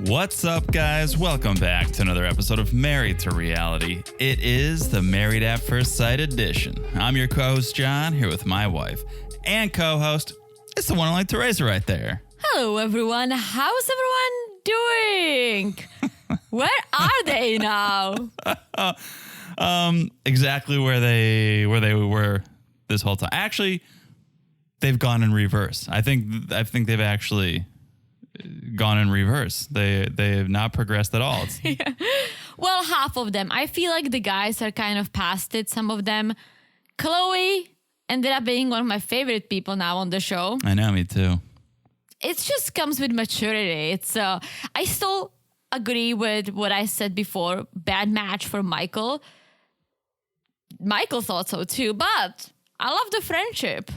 What's up, guys? Welcome back to another episode of Married to Reality. It is the Married at First Sight edition. I'm your co-host, John, here with my wife and co-host. It's the one and only Teresa right there. Hello, everyone. How's everyone doing? Where are they now? Exactly where they were this whole time. Actually, they've gone in reverse. I think they've actually gone in reverse. They have not progressed at all. Yeah. Well, half of them. I feel like the guys are kind of past it. Some of them. Chloe ended up being one of my favorite people now on the show. I know, me too. It just comes with maturity. It's I still agree with what I said before. Bad match for Michael. Michael thought so too, but I love the friendship.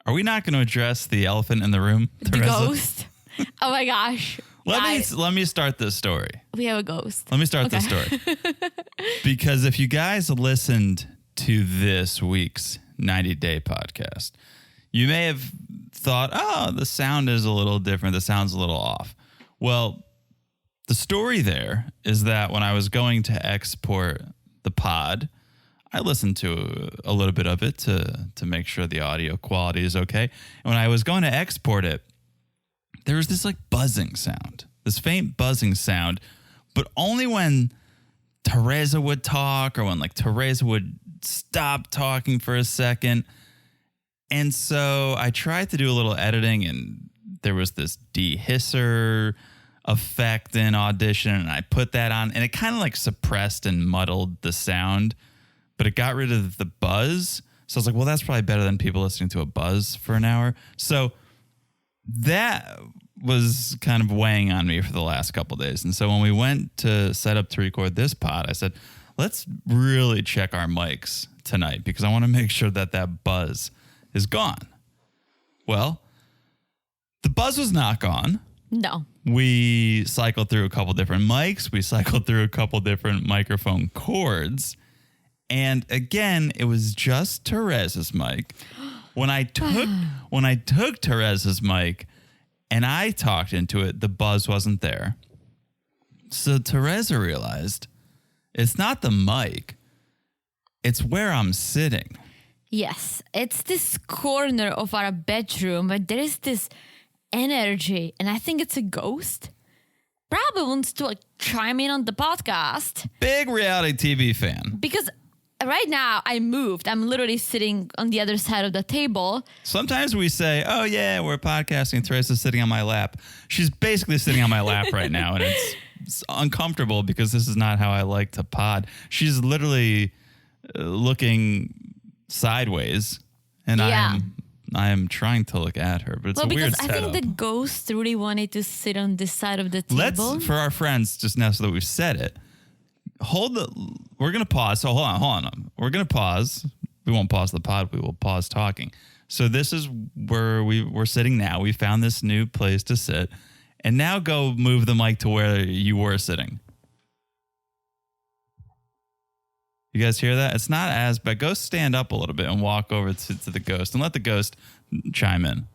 Are we not going to address the elephant in the room, The Teresa? ghost. Oh my gosh. Let me start this story. We have a ghost. Let me start this story. Because if you guys listened to this week's 90-day podcast, you may have thought, oh, the sound is a little different. The sound's a little off. Well, the story there is that when I was going to export the pod, I listened to a little bit of it to make sure the audio quality is okay. And when I was going to export it, there was this like buzzing sound, this faint buzzing sound, but only when Teresa would talk or when like Teresa would stop talking for a second. And so I tried to do a little editing and there was this dehisser effect in Audition and I put that on and it kind of like suppressed and muddled the sound, but it got rid of the buzz. So I was like, well, that's probably better than people listening to a buzz for an hour. So that was kind of weighing on me for the last couple of days. And so when we went to set up to record this pod, I said, let's really check our mics tonight because I want to make sure that that buzz is gone. Well, the buzz was not gone. No. We cycled through a couple different mics. We cycled through a couple different microphone cords. And again, it was just Teresa's mic. When I took Teresa's mic and I talked into it, the buzz wasn't there. So Teresa realized it's not the mic, it's where I'm sitting. Yes, it's this corner of our bedroom, but there is this energy, and I think it's a ghost. Probably wants to like chime in on the podcast. Big reality TV fan. Because right now I moved. I'm literally sitting on the other side of the table. Sometimes we say, oh yeah, we're podcasting. Teresa's sitting on my lap. She's basically sitting on my lap right now. And it's uncomfortable because this is not how I like to pod. She's literally looking sideways. And Yeah. I am trying to look at her, but it's a weird setup. Because I think the ghost really wanted to sit on this side of the table. For our friends, just now so that we've said it, we're going to pause. So hold on. We're going to pause. We won't pause the pod. We will pause talking. So this is where we're sitting now. We found this new place to sit. And now go move the mic to where you were sitting. You guys hear that? It's not as bad. Go stand up a little bit and walk over to the ghost and let the ghost chime in.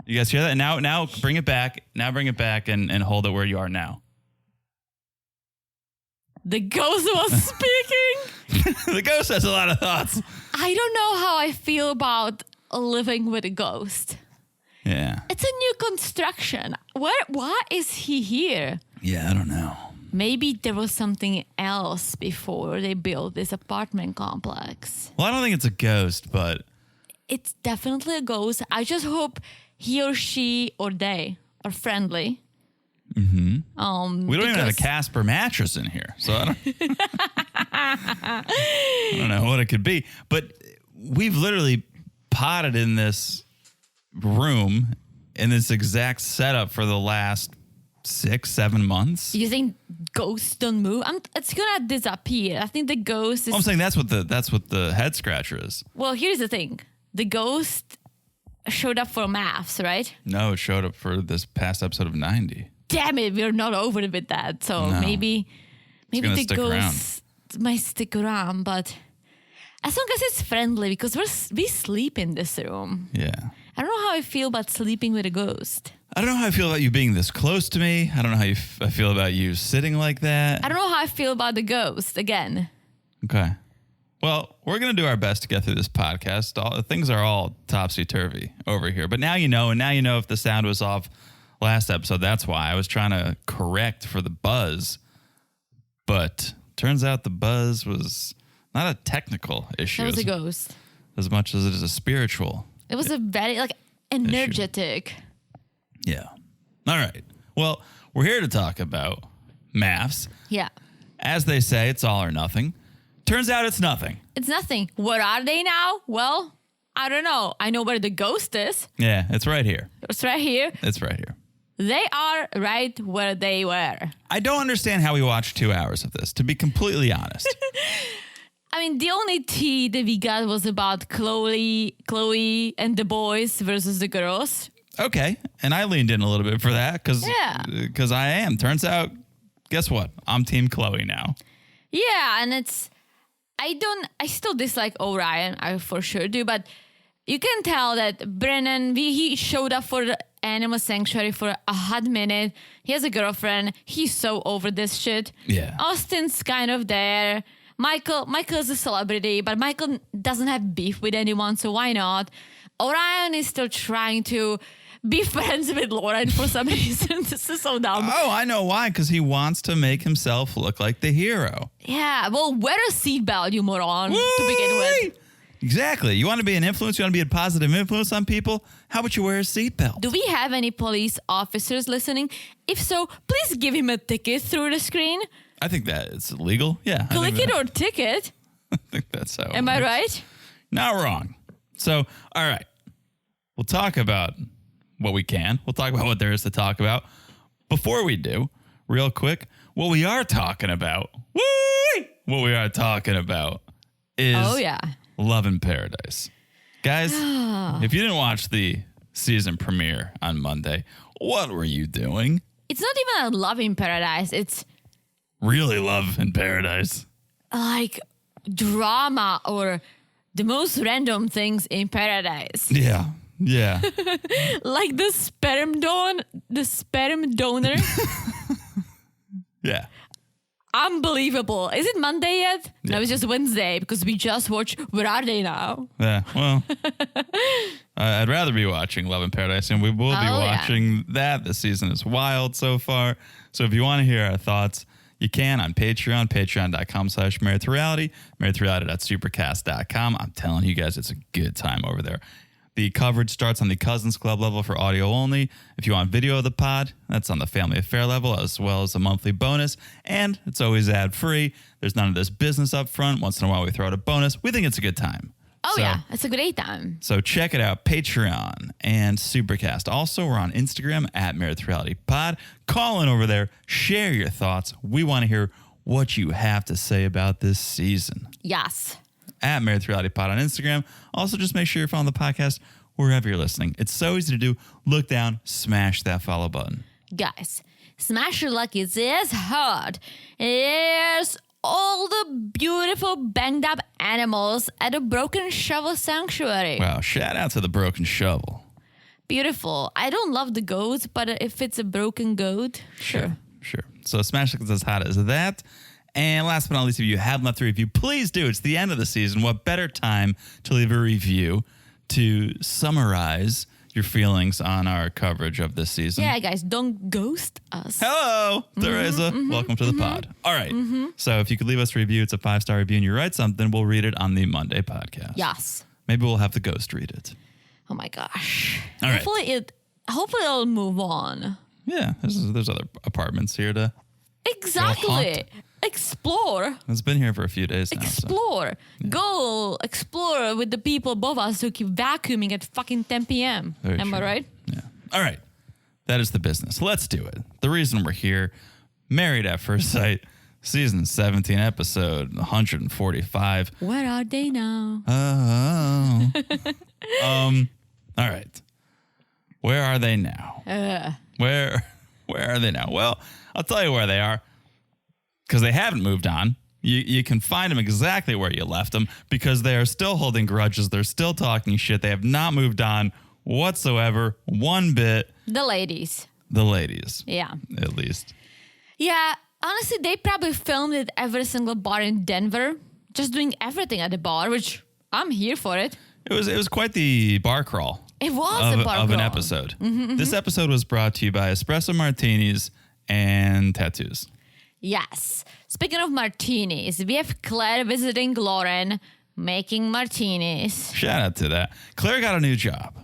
You guys hear that? And now bring it back. Now bring it back and hold it where you are now. The ghost was speaking. The ghost has a lot of thoughts. I don't know how I feel about living with a ghost. Yeah. It's a new construction. Why is he here? Yeah, I don't know. Maybe there was something else before they built this apartment complex. Well, I don't think it's a ghost, but It's definitely a ghost. I just hope he or she or they are friendly. Mm-hmm. We don't even have a Casper mattress in here, so I don't know what it could be. But we've literally potted in this room in this exact setup for the last 6-7 months. You think ghosts don't move? It's gonna disappear. I think the ghost is. Well, I'm saying that's what the head scratcher is. Well, here's the thing: the ghost showed up for MAFS, right? No, it showed up for this past episode of 90. Damn it, we're not over with that. So No. maybe the stick ghost might stick around, but as long as it's friendly, because we sleep in this room. Yeah. I don't know how I feel about sleeping with a ghost. I don't know how I feel about you being this close to me. I don't know how I feel about you sitting like that. I don't know how I feel about the ghost again. Okay. Well, we're going to do our best to get through this podcast. Things are all topsy-turvy over here. But now you know, and now you know if the sound was off last episode. That's why I was trying to correct for the buzz. But turns out the buzz was not a technical issue. It was a ghost. As much as it is a spiritual. It was a very, energetic. Issue. Yeah. All right. Well, we're here to talk about MAFS. Yeah. As they say, it's all or nothing. Turns out it's nothing. It's nothing. Where are they now? Well, I don't know. I know where the ghost is. Yeah, it's right here. It's right here. It's right here. They are right where they were. I don't understand how we watched 2 hours of this, to be completely honest. I mean, the only tea that we got was about Chloe and the boys versus the girls. Okay, and I leaned in a little bit for that because I am. Turns out, guess what? I'm Team Chloe now. Yeah, and I still dislike Orion, I for sure do, but you can tell that Brennan, he showed up for the animal sanctuary for a hot minute. He has a girlfriend. He's so over this shit. Yeah. Austin's kind of there. Michael is a celebrity, but Michael doesn't have beef with anyone, so why not? Orion is still trying to be friends with Lauren for some reason. This is so dumb. Oh, I know why. Because he wants to make himself look like the hero. Yeah, well, wear a seatbelt, you moron, to begin with. Exactly. You want to be an influence? You want to be a positive influence on people? How about you wear a seatbelt? Do we have any police officers listening? If so, please give him a ticket through the screen. I think that it's illegal. Yeah. Click it or ticket. I think that's how. Am I right? Not wrong. So, all right. We'll talk about what we can. We'll talk about what there is to talk about. Before we do, real quick, what we are talking about, what we are talking about is Love in Paradise. Guys, if you didn't watch the season premiere on Monday, what were you doing? It's not even a Love in Paradise. It's really Love in Paradise. Like drama or the most random things in paradise. Yeah. Yeah. Like the sperm donor. Yeah. Unbelievable. Is it Monday yet? Yeah. No, it's just Wednesday because we just watched Where Are They Now? Yeah, well, I'd rather be watching Love in Paradise, and we will be watching that. The season is wild so far. So if you want to hear our thoughts, you can on Patreon, patreon.com/marriedtoreality, marriedtoreality.supercast.com. I'm telling you guys, it's a good time over there. The coverage starts on the Cousins Club level for audio only. If you want video of the pod, that's on the Family Affair level, as well as a monthly bonus. And it's always ad-free. There's none of this business up front. Once in a while, we throw out a bonus. We think it's a good time. Oh, yeah. It's a great time. So check it out, Patreon and Supercast. Also, we're on Instagram at Married to Reality Pod. Call in over there. Share your thoughts. We want to hear what you have to say about this season. Yes. At Married to Reality Pod on Instagram. Also, just make sure you're following the podcast wherever you're listening. It's so easy to do. Look down, smash that follow button. Guys, smash your luck is hard. There's all the beautiful banged up animals at a Broken Shovel Sanctuary. Wow, shout out to the Broken Shovel. Beautiful. I don't love the goat, but if it's a broken goat, sure. So smash luck is as hot as that. And last but not least, if you haven't left a review, please do. It's the end of the season. What better time to leave a review to summarize your feelings on our coverage of this season? Yeah, guys, don't ghost us. Hello, Teresa. Welcome to the pod. All right. So if you could leave us a review, it's a 5-star review, and you write something, we'll read it on the Monday podcast. Yes. Maybe we'll have the ghost read it. Oh, my gosh. All right. Hopefully it'll move on. Yeah, there's other apartments here to exactly. Explore. It's been here for a few days now. Explore. So. Yeah. Go explore with the people above us who keep vacuuming at fucking 10 p.m. Am I right? Yeah. All right. That is the business. Let's do it. The reason we're here, Married at First Sight, season 17, episode 145. Where are they now? Oh. All right. Where are they now? Where are they now? Well, I'll tell you where they are. Because they haven't moved on. You can find them exactly where you left them because they are still holding grudges. They're still talking shit. They have not moved on whatsoever, one bit. The ladies. The ladies. Yeah. At least. Yeah. Honestly, they probably filmed at every single bar in Denver, just doing everything at the bar, which I'm here for it. It was quite the bar crawl. It was a bar of crawl. an episode. This episode was brought to you by espresso martinis and tattoos. Yes. Speaking of martinis, we have Claire visiting Lauren, making martinis. Shout out to that. Claire got a new job.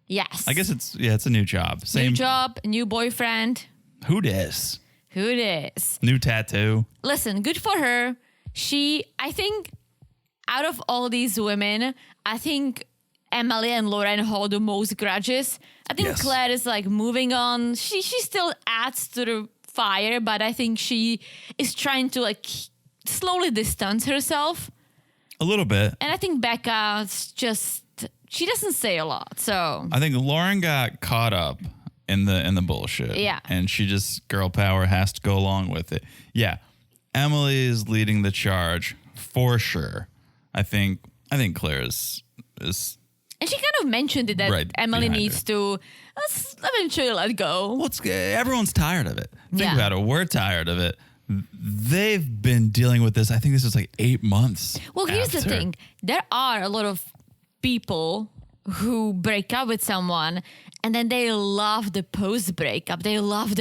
Yes. I guess it's a new job. New job, new boyfriend. Who dis? Who dis? New tattoo. Listen, good for her. I think, out of all these women, I think Emily and Lauren hold the most grudges. I think Yes. Claire is like moving on. She still adds to the fire, but I think she is trying to like slowly distance herself. A little bit. And I think Becca's just, she doesn't say a lot. So I think Lauren got caught up in the bullshit. Yeah. And she just, girl power, has to go along with it. Yeah. Emily is leading the charge for sure. I think Claire is and she kind of mentioned it that right Emily behind needs her. to eventually let go. Well, everyone's tired of it. Think Yeah. about it. We're tired of it. They've been dealing with this. I think this is like 8 months. Well, here's the after. thing. There are a lot of people who break up with someone and then they love the post-breakup. They love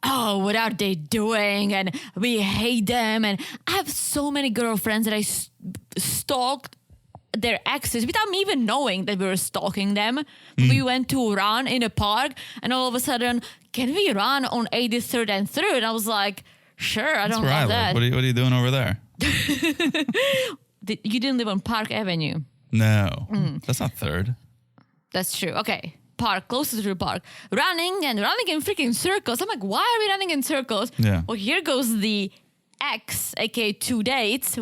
oh, what are they doing? And we hate them. And I have so many girlfriends that I stalked their exes without me even knowing that we were stalking them. We went to run in a park and all of a sudden, can we run on 83rd and 3rd? And I was like, sure, I don't Where I love live. that. What are you doing over there? You didn't live on Park Avenue. No, that's not 3rd. That's true. Okay. Park, closest to the park. Running in freaking circles. I'm like, why are we running in circles? Yeah. Well, here goes the ex, aka 2 dates,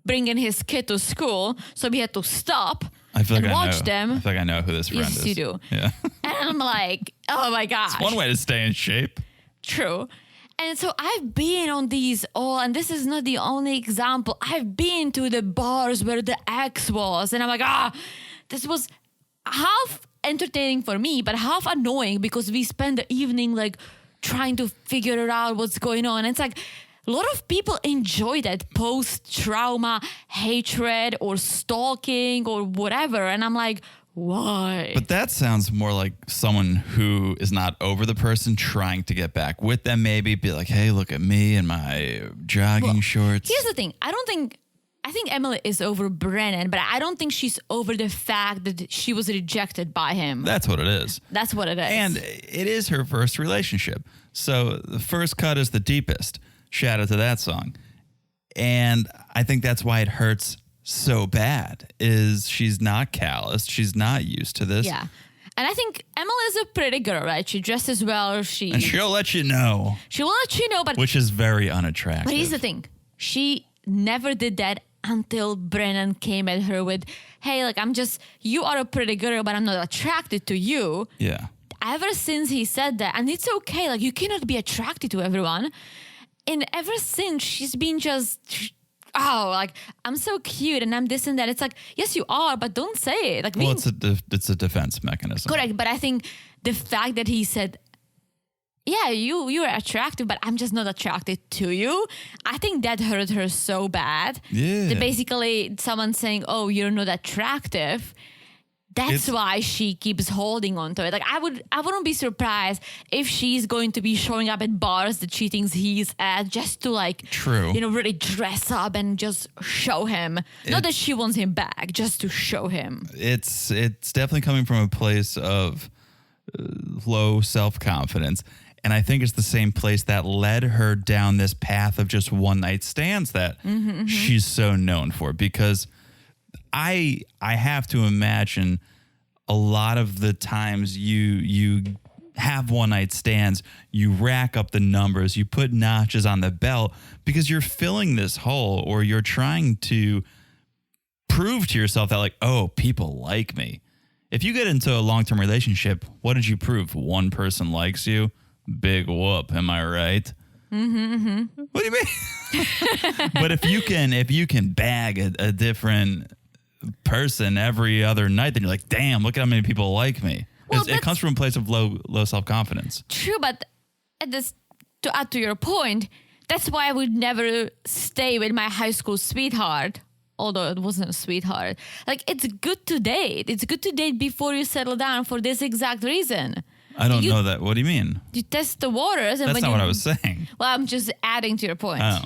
bringing his kid to school. So we had to stop I feel like and I watch know. them. I feel like I know who this friend Yes, is. you do. Yeah. And I'm like, oh my gosh. One way to stay in shape. True. And so I've been on these and this is not the only example. I've been to the bars where the ex was. And I'm like, this was half entertaining for me, but half annoying because we spend the evening like trying to figure out what's going on. And it's like a lot of people enjoy that post-trauma hatred or stalking or whatever. And I'm like, why? But that sounds more like someone who is not over the person trying to get back with them. Maybe be like, hey, look at me in my jogging shorts. Here's the thing. I think Emily is over Brennan, but I don't think she's over the fact that she was rejected by him. That's what it is. That's what it is. And it is her first relationship. So the first cut is the deepest. Shout out to that song. And I think that's why it hurts so bad is she's not calloused. She's not used to this. yeah. And I think Emily is a pretty girl, right? She dresses well. And she'll let you know, She will let you know, but which is very unattractive. here's the thing. She never did that until Brennan came at her with, hey, like, you are a pretty girl, but I'm not attracted to you. Yeah. Ever since he said that, and it's okay, like, you cannot be attracted to everyone. And ever since, she's been just, like, I'm so cute and I'm this and that. It's like, yes, you are, but don't say it. Like, Well, it's a defense mechanism. correct, but I think the fact that he said, yeah, you are attractive, but I'm just not attracted to you. I think that hurt her so bad. Yeah. That basically someone saying, oh, you're not attractive. That's why she keeps holding on to it. Like I wouldn't be surprised if she's going to be showing up at bars that she thinks he's at just to like, True. Really dress up and just show him. Not that she wants him back, just to show him. It's definitely coming from a place of low self-confidence. And I think it's the same place that led her down this path of just one night stands that she's so known for. Because I have to imagine a lot of the times you have one night stands, you rack up the numbers, you put notches on the belt because you're filling this hole or you're trying to prove to yourself that like, oh, people like me. If you get into a long-term relationship, what did you prove? One person likes you? Big whoop. Am I right? What do you mean? But if you can bag a different person every other night, then you're like, damn, look at how many people like me. Well, It comes from a place of low self-confidence. True, but to add to your point, that's why I would never stay with my high school sweetheart, although it wasn't a sweetheart. Like, it's good to date. It's good to date before you settle down for this exact reason. I don't know that. What do you mean? You test the waters. And That's not what I was saying. Well, I'm just adding to your point. Oh.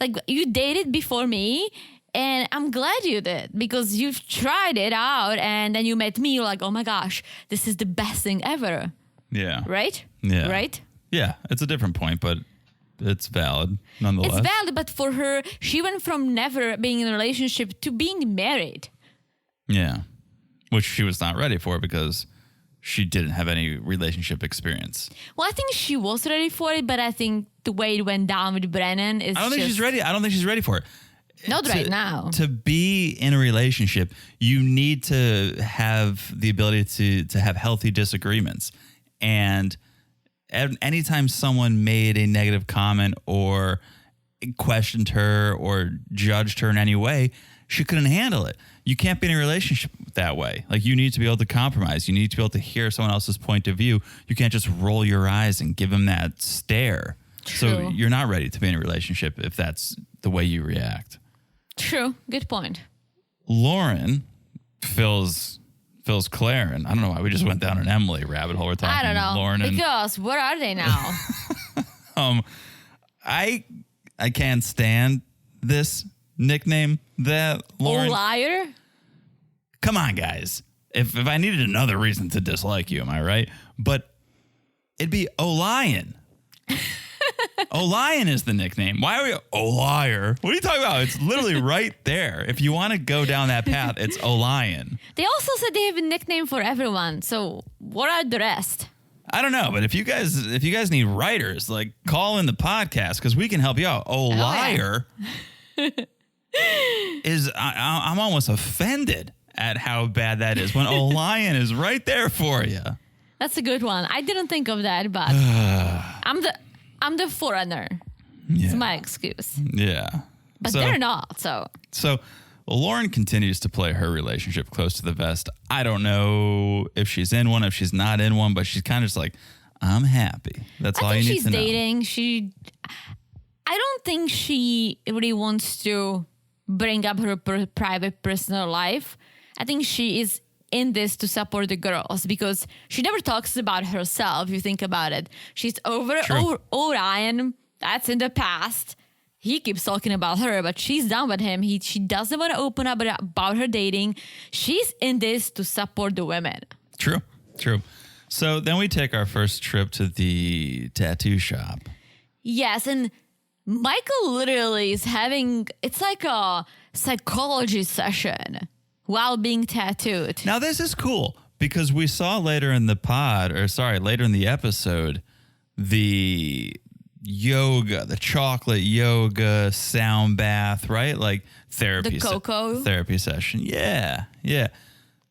Like, you dated before me, and I'm glad you did because you've tried it out, and then you met me. You're like, oh my gosh, this is the best thing ever. Yeah. Right? Yeah. Right? Yeah. It's a different point, but it's valid nonetheless. It's valid, but for her, she went from never being in a relationship to being married. Yeah. Which she was not ready for because she didn't have any relationship experience. Well, I think she was ready for it, but I think the way it went down with Brennan is I don't think she's ready. I don't think she's ready for it. Not right now. To be in a relationship, you need to have the ability to have healthy disagreements. And anytime someone made a negative comment or questioned her or judged her in any way, she couldn't handle it. You can't be in a relationship that way. Like, you need to be able to compromise. You need to be able to hear someone else's point of view. You can't just roll your eyes and give them that stare. True. So you're not ready to be in a relationship if that's the way you react. True. Good point. Lauren fills Claire, and I don't know why we just went down an Emily rabbit hole. We're talking I don't know. Lauren and Because where are they now? I can't stand this nickname that Lauren. Oh, liar? Come on, guys. If I needed another reason to dislike you, am I right? But it'd be O'Lion. O'Lion is the nickname. Why are we O'Liar? What are you talking about? It's literally right there. If you want to go down that path, it's O'Lion. They also said they have a nickname for everyone. So what are the rest? I don't know, but if you guys need writers, like, call in the podcast because we can help you out. O'Liar is I'm almost offended at how bad that is when O'Lion is right there for you. That's a good one. I didn't think of that, but I'm the foreigner. Yeah. It's my excuse. Yeah. But they're not, so. So Lauren continues to play her relationship close to the vest. I don't know if she's in one, if she's not in one, but she's kind of just like, I'm happy. That's all you need to know. I think she's dating. I don't think she really wants to bring up her private personal life. I think she is in this to support the girls because she never talks about herself. If you think about it, she's over Orion. That's in the past. He keeps talking about her, but she's done with him. She doesn't want to open up about her dating. She's in this to support the women. True. So then we take our first trip to the tattoo shop. Yes, and Michael literally is it's like a psychology session while being tattooed. Now this is cool because we saw later in the episode, the chocolate yoga sound bath, right? Like therapy. The cocoa. Therapy session. Yeah.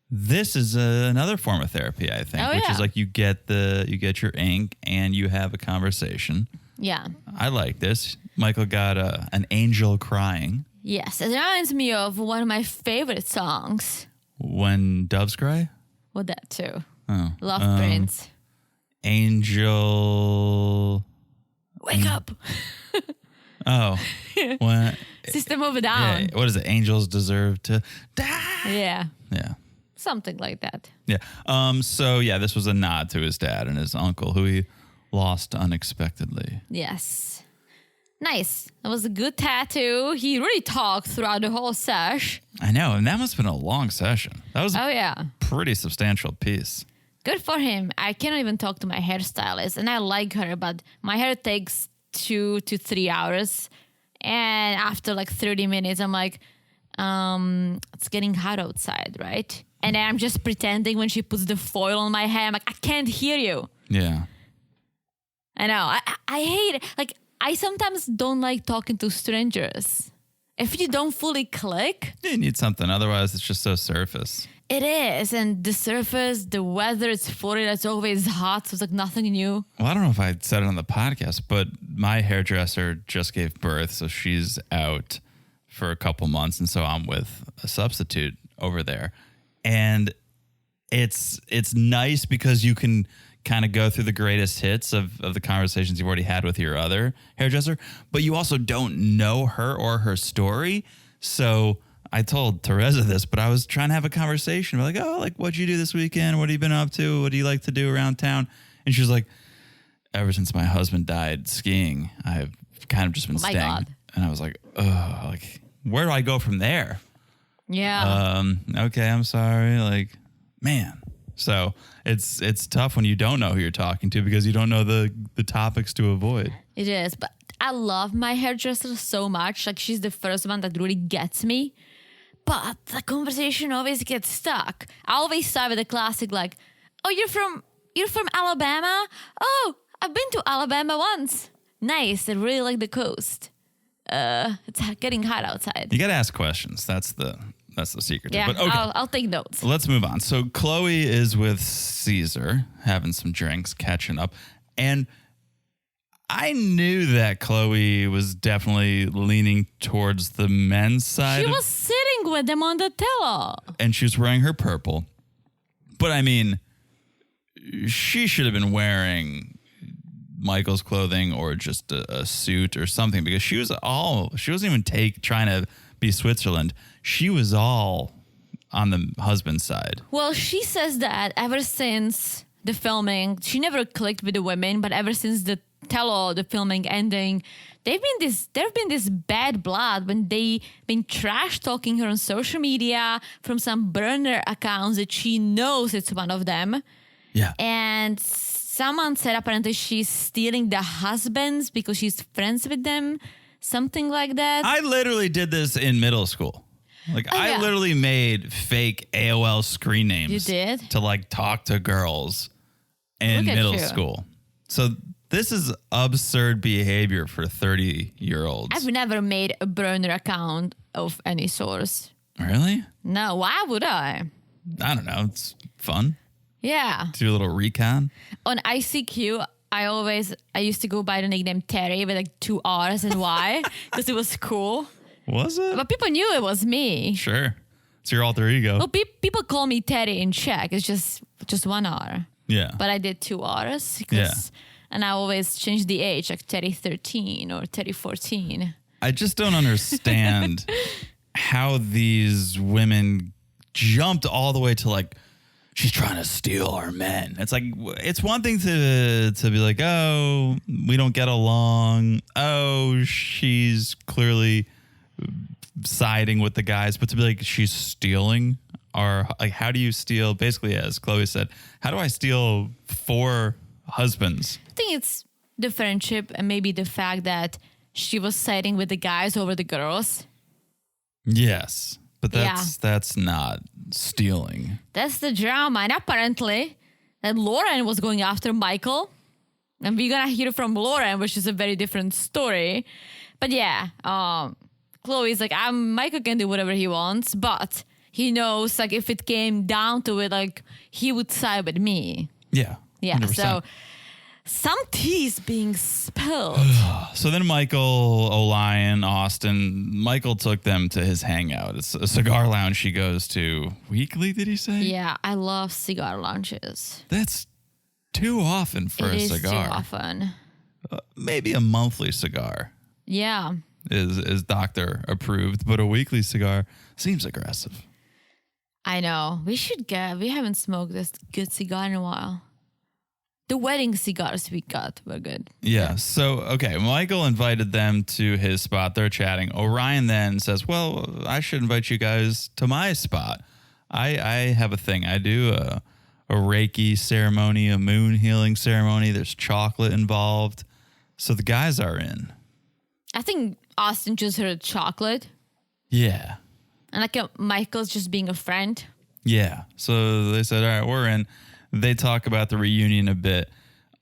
This is another form of therapy, I think, which is like you get your ink and you have a conversation. Yeah. I like this. Michael got an angel crying. Yes, it reminds me of one of my favorite songs. When Doves Cry? Well, that too. Oh. Love Prince. Angel. Wake up. Oh. When, System of a Down. Yeah, what is it? Angels deserve to die. Yeah. Yeah. Something like that. Yeah. So yeah, this was a nod to his dad and his uncle who he lost unexpectedly. Yes. Nice. That was a good tattoo. He really talked throughout the whole sesh. I know, and that must have been a long session. That was a pretty substantial piece. Good for him. I cannot even talk to my hairstylist, and I like her, but my hair takes 2 to 3 hours. And after like 30 minutes, I'm like, it's getting hot outside, right? And then I'm just pretending when she puts the foil on my hair. I'm like, I can't hear you. Yeah. I know. I hate it. Like, I sometimes don't like talking to strangers. If you don't fully click. You need something. Otherwise, it's just so surface. It is. And the surface, the weather, it's Florida. It's always hot. So it's like nothing new. Well, I don't know if I said it on the podcast, but my hairdresser just gave birth. So she's out for a couple months. And so I'm with a substitute over there. And it's nice because you can kind of go through the greatest hits of the conversations you've already had with your other hairdresser, but you also don't know her or her story. So I told Teresa this, but I was trying to have a conversation. We're like, oh, like, what'd you do this weekend? What have you been up to? What do you like to do around town? And she was like, ever since my husband died skiing, I've kind of just been staying. God. And I was like, oh, like, where do I go from there? Yeah. Okay, I'm sorry. Like, man. So it's tough when you don't know who you're talking to because you don't know the topics to avoid. It is, but I love my hairdresser so much. Like, she's the first one that really gets me. But the conversation always gets stuck. I always start with the classic, like, oh, you're from Alabama? Oh, I've been to Alabama once. Nice. I really like the coast. It's getting hot outside. You got to ask questions. That's the secret. Yeah, but okay. I'll take notes. Let's move on. So Chloe is with Caesar, having some drinks, catching up. And I knew that Chloe was definitely leaning towards the men's side. She was sitting with them on the tell-all. And she was wearing her purple. But I mean, she should have been wearing Michael's clothing or just a suit or something because she wasn't even trying to be Switzerland. She was all on the husband's side. Well, she says that ever since the filming, she never clicked with the women, but ever since the tell-all, the filming ending, there have been this bad blood when they been trash talking her on social media from some burner accounts that she knows it's one of them. Yeah. And someone said apparently she's stealing the husbands because she's friends with them. Something like that. I literally did this in middle school. Like, I literally made fake AOL screen names. You did? To, like, talk to girls in middle school. So this is absurd behavior for 30-year-olds. I've never made a burner account of any source. Really? No, why would I? I don't know. It's fun. Yeah. Do a little recon. On ICQ, I used to go by the nickname Terry with like 2 R's and Y because it was cool. Was it? But people knew it was me. Sure. It's your alter ego. Well, people call me Terry in Czech. It's just 1 R. Yeah. But I did 2 R's. And I always changed the age, like Terry 13 or Terry 14. I just don't understand how these women jumped all the way to like, she's trying to steal our men. It's like, it's one thing to be like, oh, we don't get along. Oh, she's clearly siding with the guys. But to be like, she's stealing our, like, how do you steal? Basically, as Chloe said, how do I steal 4 husbands? I think it's the friendship and maybe the fact that she was siding with the guys over the girls. Yes. But that's not stealing. That's the drama. And apparently that Lauren was going after Michael. And we're going to hear from Lauren, which is a very different story. But yeah, Chloe's like, Michael can do whatever he wants, but he knows, like, if it came down to it, like, he would side with me. Yeah. Yeah. 100%. So some tea's being spilled. So then Michael, O'Lion, Austin, Michael took them to his hangout. It's a cigar lounge she goes to weekly, did he say? Yeah, I love cigar lounges. That's too often for a cigar. Too often. Maybe a monthly cigar. Yeah. Is doctor approved, but a weekly cigar seems aggressive. I know. We haven't smoked this good cigar in a while. The wedding cigars we got were good. Yeah. So, okay. Michael invited them to his spot. They're chatting. Orion then says, well, I should invite you guys to my spot. I have a thing. I do a Reiki ceremony, a moon healing ceremony. There's chocolate involved. So the guys are in. I think Austin just heard chocolate. Yeah. And like Michael's just being a friend. Yeah. So they said, all right, we're in. They talk about the reunion a bit.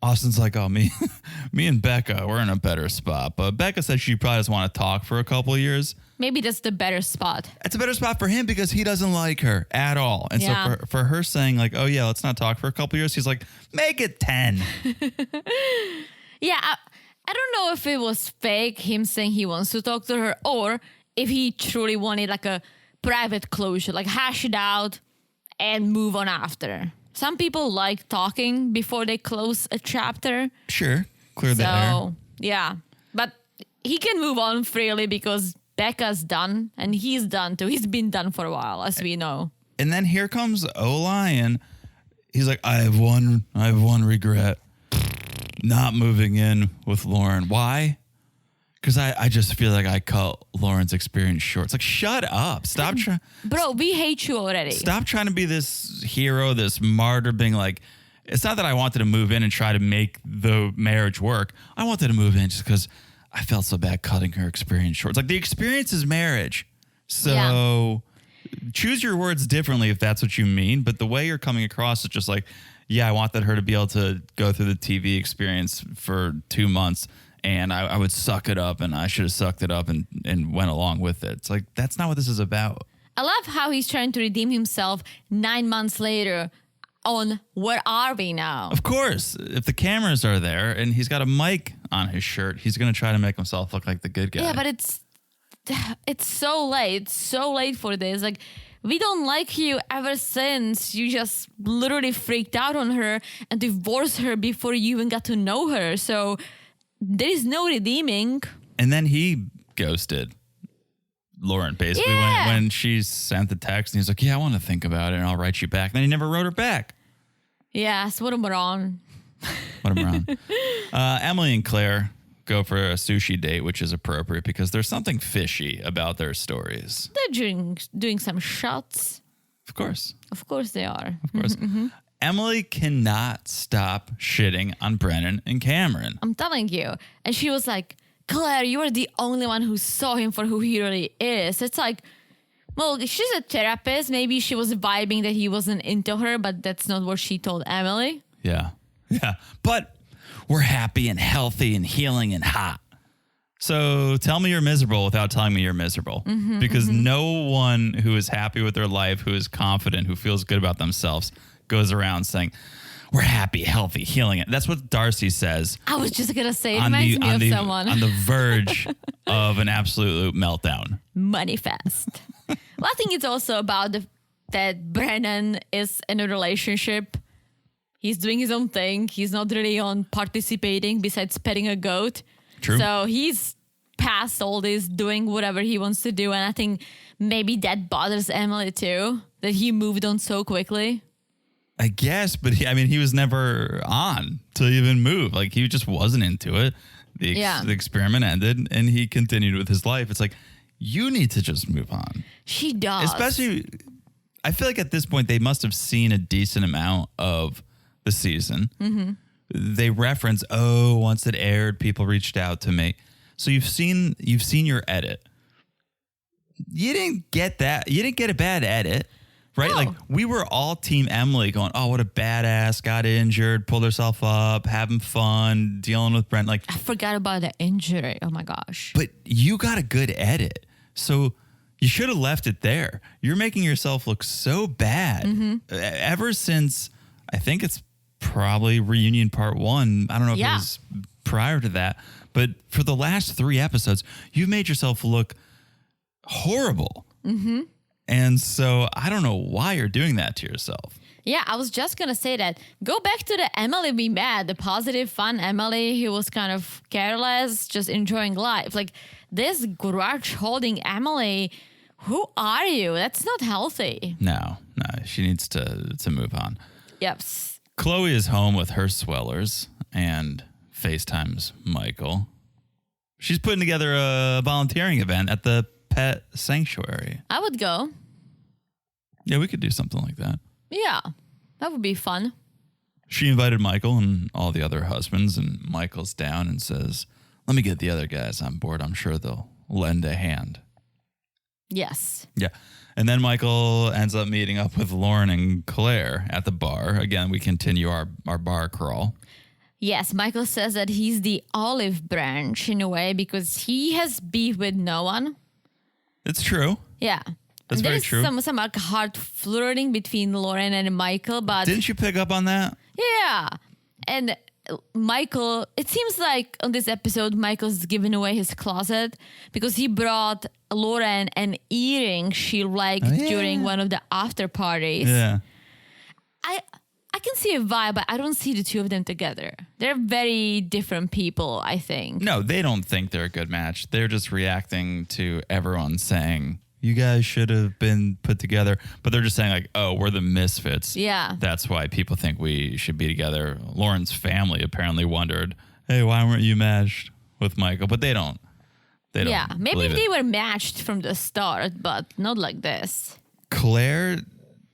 Austin's like, oh, me and Becca, we're in a better spot. But Becca said she probably doesn't want to talk for a couple of years. Maybe that's the better spot. It's a better spot for him because he doesn't like her at all. And so for her saying like, oh, yeah, let's not talk for a couple of years, he's like, make it 10. Yeah, I don't know if it was fake, him saying he wants to talk to her, or if he truly wanted like a private closure, like hash it out and move on after. Some people like talking before they close a chapter. Sure. Clear the air. So, yeah. But he can move on freely because Becca's done and he's done too. He's been done for a while, as we know. And then here comes O'Lion. He's like, I have one regret. Not moving in with Lauren. Why? Because I just feel like I cut Lauren's experience short. It's like, shut up. Stop trying. Bro, we hate you already. Stop trying to be this hero, this martyr, being like, it's not that I wanted to move in and try to make the marriage work. I wanted to move in just because I felt so bad cutting her experience short. It's like the experience is marriage. So choose your words differently if that's what you mean. But the way you're coming across is just like, yeah, I wanted her to be able to go through the TV experience for 2 months. And I would suck it up, and I should have sucked it up and went along with it. It's like, that's not what this is about. I love how he's trying to redeem himself 9 months later on Where Are We Now? Of course, if the cameras are there and he's got a mic on his shirt, he's going to try to make himself look like the good guy. Yeah, but it's so late. So late for this. Like, we don't like you ever since you just literally freaked out on her and divorced her before you even got to know her. So there is no redeeming. And then he ghosted Lauren, basically, when she sent the text. And he's like, yeah, I want to think about it, and I'll write you back. And then he never wrote her back. Yes, what a moron. What a moron. Emily and Claire go for a sushi date, which is appropriate because there's something fishy about their stories. They're doing some shots. Of course. Of course they are. Of course. Mm-hmm. Emily cannot stop shitting on Brennan and Cameron. I'm telling you. And she was like, Claire, you are the only one who saw him for who he really is. It's like, well, she's a therapist. Maybe she was vibing that he wasn't into her, but that's not what she told Emily. Yeah. Yeah. But we're happy and healthy and healing and hot. So tell me you're miserable without telling me you're miserable. Because no one who is happy with their life, who is confident, who feels good about themselves, goes around saying, we're happy, healthy, healing it. That's what Darcy says. I was just going to say, it reminds me of someone. On the verge of an absolute meltdown. Manifest. Well, I think it's also about that Brennan is in a relationship. He's doing his own thing. He's not really on participating besides petting a goat. True. So he's past all this, doing whatever he wants to do. And I think maybe that bothers Emily too, that he moved on so quickly. I guess, but he was never on to even move. Like, he just wasn't into it. The experiment ended, and he continued with his life. It's like, you need to just move on. She does. Especially, I feel like at this point, they must have seen a decent amount of the season. Mm-hmm. They reference, once it aired, people reached out to me. So you've seen your edit. You didn't get that. You didn't get a bad edit. Right? No. Like, we were all Team Emily going, oh, what a badass, got injured, pulled herself up, having fun, dealing with Brent. Like, I forgot about the injury. Oh my gosh. But you got a good edit. So you should have left it there. You're making yourself look so bad. Mm-hmm. Ever since, I think it's probably Reunion Part 1. I don't know if it was prior to that. But for the last 3 episodes, you've made yourself look horrible. Mm-hmm. And so I don't know why you're doing that to yourself. Yeah, I was just going to say that. Go back to the Emily we met, the positive, fun Emily who was kind of careless, just enjoying life. Like, this grudge-holding Emily, who are you? That's not healthy. No, she needs to move on. Yep. Chloe is home with her swellers and FaceTimes Michael. She's putting together a volunteering event at the pet sanctuary. I would go. Yeah, we could do something like that. Yeah, that would be fun. She invited Michael and all the other husbands, and Michael's down and says, let me get the other guys on board. I'm sure they'll lend a hand. Yes. Yeah. And then Michael ends up meeting up with Lauren and Claire at the bar. Again, we continue our bar crawl. Yes, Michael says that he's the olive branch in a way because he has beef with no one. It's true. Yeah. That's very true. Some like hard flirting between Lauren and Michael, but didn't you pick up on that? yeah. And Michael, it seems like on this episode, Michael's giving away his closet because he brought Lauren an earring she liked during one of the after parties. Yeah. I can see a vibe, but I don't see the two of them together. They're very different people, I think. No, they don't think they're a good match. They're just reacting to everyone saying, you guys should have been put together. But they're just saying like, oh, we're the misfits. Yeah. That's why people think we should be together. Lauren's family apparently wondered, hey, why weren't you matched with Michael? But they don't. Yeah, maybe they were matched from the start, but not like this. Claire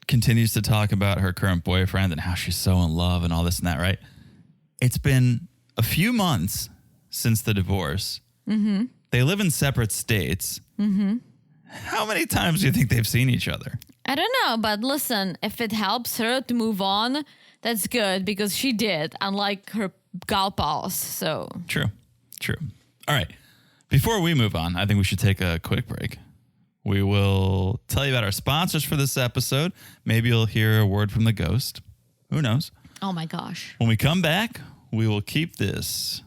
continues to talk about her current boyfriend and how she's so in love and all this and that, right? It's been a few months since the divorce. Mm-hmm. They live in separate states. Mm-hmm. How many times do you think they've seen each other? I don't know, but listen, if it helps her to move on, that's good because she did, unlike her gal pals. So True. All right. Before we move on, I think we should take a quick break. We will tell you about our sponsors for this episode. Maybe you'll hear a word from the ghost. Who knows? Oh my gosh. When we come back, we will keep this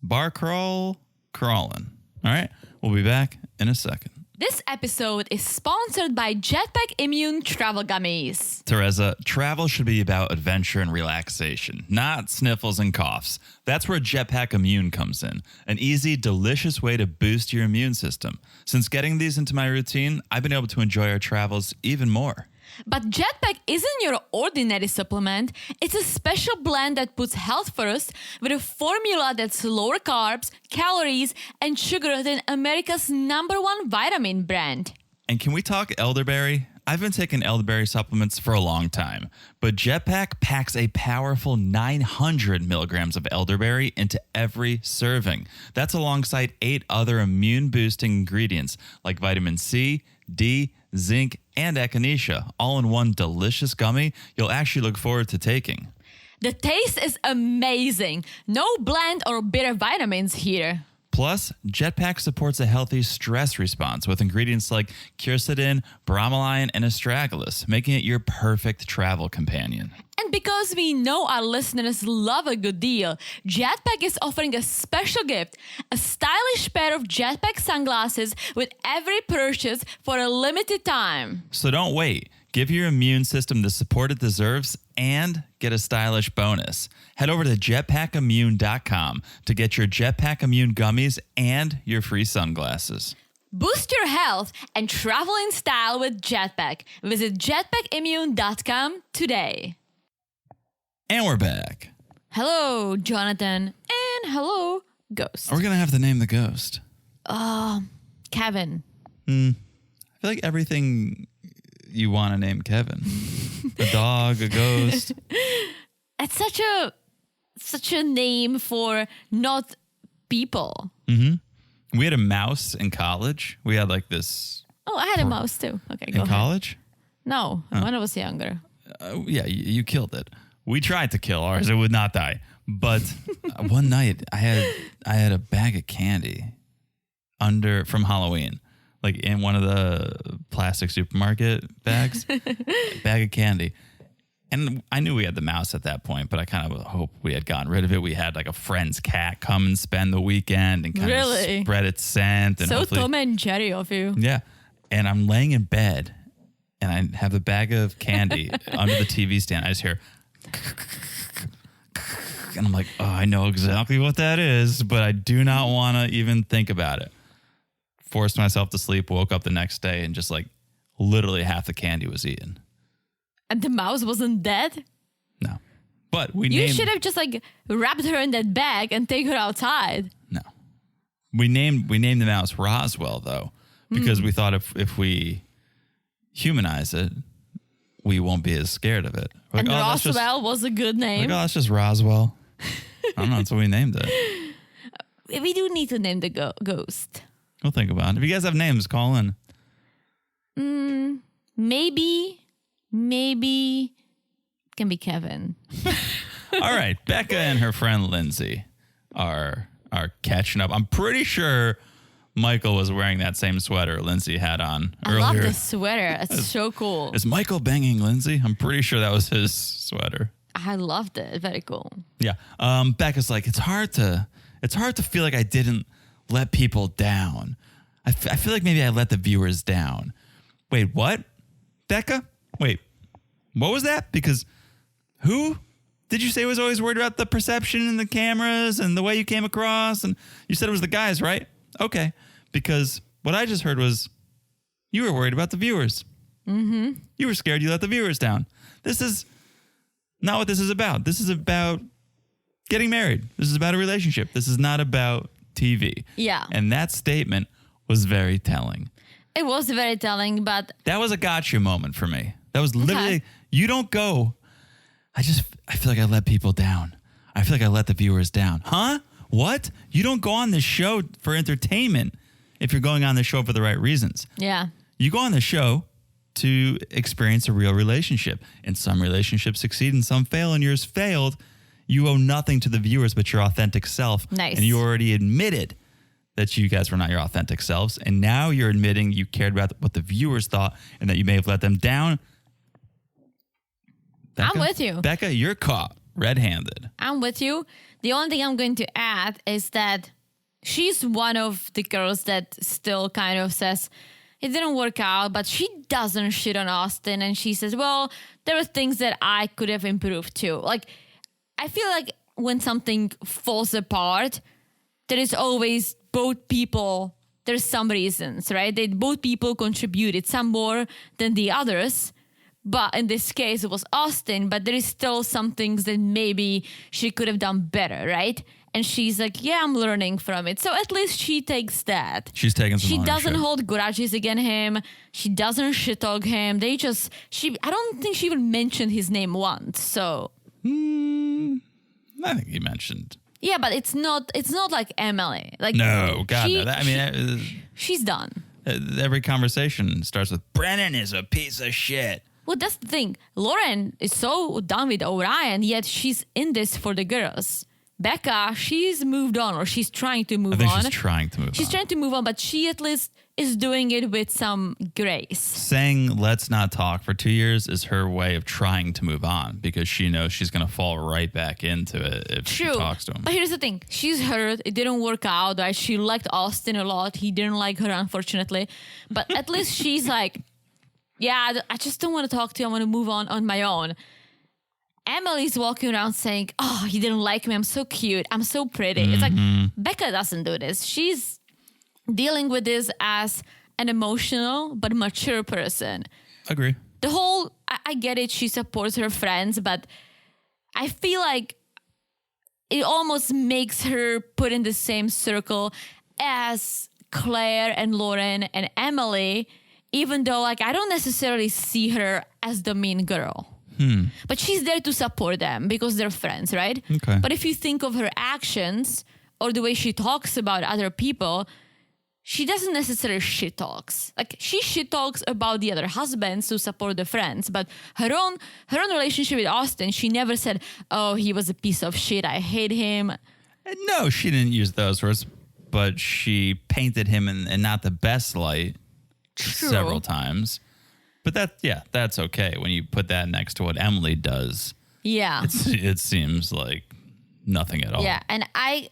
bar crawl crawling. All right? We'll be back in a second. This episode is sponsored by Jetpack Immune Travel Gummies. Teresa, travel should be about adventure and relaxation, not sniffles and coughs. That's where Jetpack Immune comes in, an easy, delicious way to boost your immune system. Since getting these into my routine, I've been able to enjoy our travels even more. But Jetpack isn't your ordinary supplement. It's a special blend that puts health first with a formula that's lower carbs, calories, and sugar than America's #1 vitamin brand. And can we talk elderberry? I've been taking elderberry supplements for a long time, but Jetpack packs a powerful 900 milligrams of elderberry into every serving. That's alongside 8 other immune-boosting ingredients like vitamin C, D, zinc, and echinacea, all in one delicious gummy you'll actually look forward to taking. The taste is amazing. No bland or bitter vitamins here. Plus, Jetpack supports a healthy stress response with ingredients like quercetin, bromelain, and astragalus, making it your perfect travel companion. And because we know our listeners love a good deal, Jetpack is offering a special gift, a stylish pair of Jetpack sunglasses with every purchase for a limited time. So don't wait. Give your immune system the support it deserves and get a stylish bonus. Head over to jetpackimmune.com to get your Jetpack Immune gummies and your free sunglasses. Boost your health and travel in style with Jetpack. Visit jetpackimmune.com today. And we're back. Hello, Jonathan. And hello, Ghost. We're going to have to name the ghost. Kevin. I feel like everything you want to name Kevin. A dog, a ghost. It's such a name for not people. Mm-hmm. We had a mouse in college. We had like this. Oh, I had a mouse too. Okay, go in college? No, when I was younger. Yeah, you killed it. We tried to kill ours. It would not die. But one night I had a bag of candy from Halloween. Like in one of the plastic supermarket bags, bag of candy. And I knew we had the mouse at that point, but I kind of hoped we had gotten rid of it. We had like a friend's cat come and spend the weekend and kind of spread its scent. And so Tom and Jerry of you. Yeah. And I'm laying in bed and I have a bag of candy under the TV stand. I just hear, and I'm like, oh, I know exactly what that is, but I do not want to even think about it. Forced myself to sleep, woke up the next day, and just like literally half the candy was eaten. And the mouse wasn't dead? No. But You should have just like wrapped her in that bag and take her outside. No. We named the mouse Roswell though, because we thought if we humanize it, we won't be as scared of it. Like, and Roswell was a good name. Like, oh, that's just Roswell. I don't know. That's what we named it. We do need to name the ghost. We'll think about it. If you guys have names, call in. Maybe it can be Kevin. All right. Becca and her friend Lindsay are catching up. I'm pretty sure Michael was wearing that same sweater Lindsay had on earlier. I love the sweater. It's so cool. Is Michael banging Lindsay? I'm pretty sure that was his sweater. I loved it. Very cool. Yeah. Becca's like, it's hard to feel like I didn't let people down. I feel like maybe I let the viewers down. Wait, what? Becca? Wait, what was that? Because who did you say was always worried about the perception and the cameras and the way you came across? And you said it was the guys, right? Okay. Because what I just heard was you were worried about the viewers. Mm-hmm. You were scared you let the viewers down. This is not what this is about. This is about getting married. This is about a relationship. This is not about TV. Yeah. And that statement was very telling. It was very telling, but... That was a gotcha moment for me. That was literally, you don't go, I feel like I let people down. I feel like I let the viewers down. Huh? What? You don't go on this show for entertainment if you're going on the show for the right reasons. Yeah. You go on the show to experience a real relationship. And some relationships succeed and some fail, and yours failed. You owe nothing to the viewers but your authentic self. Nice. And you already admitted that you guys were not your authentic selves. And now you're admitting you cared about what the viewers thought and that you may have let them down. Becca, I'm with you. Becca, you're caught red-handed. I'm with you. The only thing I'm going to add is that she's one of the girls that still kind of says it didn't work out, but she doesn't shit on Austin. And she says, well, there are things that I could have improved too. Like, I feel like when something falls apart, there is always both people. There's some reasons, right? Both people contributed, some more than the others. But in this case, it was Austin, but there is still some things that maybe she could have done better, right? And she's like, yeah, I'm learning from it. So at least she takes that. She's taking some She ownership. doesn't hold grudges against him. She doesn't shit talk him. I don't think she even mentioned his name once. So. I think he mentioned. Yeah, but it's not like Emily. Like No, God, no. She's done. Every conversation starts with, Brennan is a piece of shit. Well, that's the thing. Lauren is so done with Orion, yet she's in this for the girls. Becca, she's moved on, or she's trying to move on. I think she's trying to move on. She's trying to move on, but she at least is doing it with some grace. Saying let's not talk for 2 years is her way of trying to move on because she knows she's going to fall right back into it if she talks to him. But here's the thing. She's hurt. It didn't work out, right? She liked Austin a lot. He didn't like her, unfortunately. But at least she's like, yeah, I just don't want to talk to you. I want to move on my own. Emily's walking around saying, oh, he didn't like me. I'm so cute. I'm so pretty. It's like, Becca doesn't do this. She's dealing with this as an emotional but mature person. Agree. The whole, I get it. She supports her friends, but I feel like it almost makes her put in the same circle as Claire and Lauren and Emily, even though like I don't necessarily see her as the mean girl. But she's there to support them because they're friends, right? Okay. But if you think of her actions or the way she talks about other people, she doesn't necessarily shit talks. Like she shit talks about the other husbands to support the friends, but her own relationship with Austin, she never said, "Oh, he was a piece of shit. I hate him." No, she didn't use those words, but she painted him in not the best light several times. But that's okay when you put that next to what Emily does. Yeah. It seems like nothing at all. Yeah, and I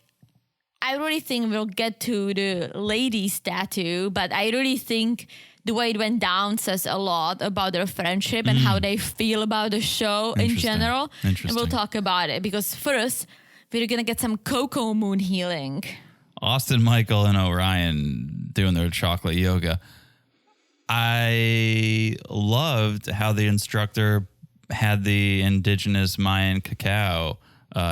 really think we'll get to the ladies' tattoo, but I really think the way it went down says a lot about their friendship and how they feel about the show in general. Interesting. And we'll talk about it because first, we're going to get some cocoa moon healing. Austin, Michael, and Orion doing their chocolate yoga. I loved how the instructor had the indigenous Mayan cacao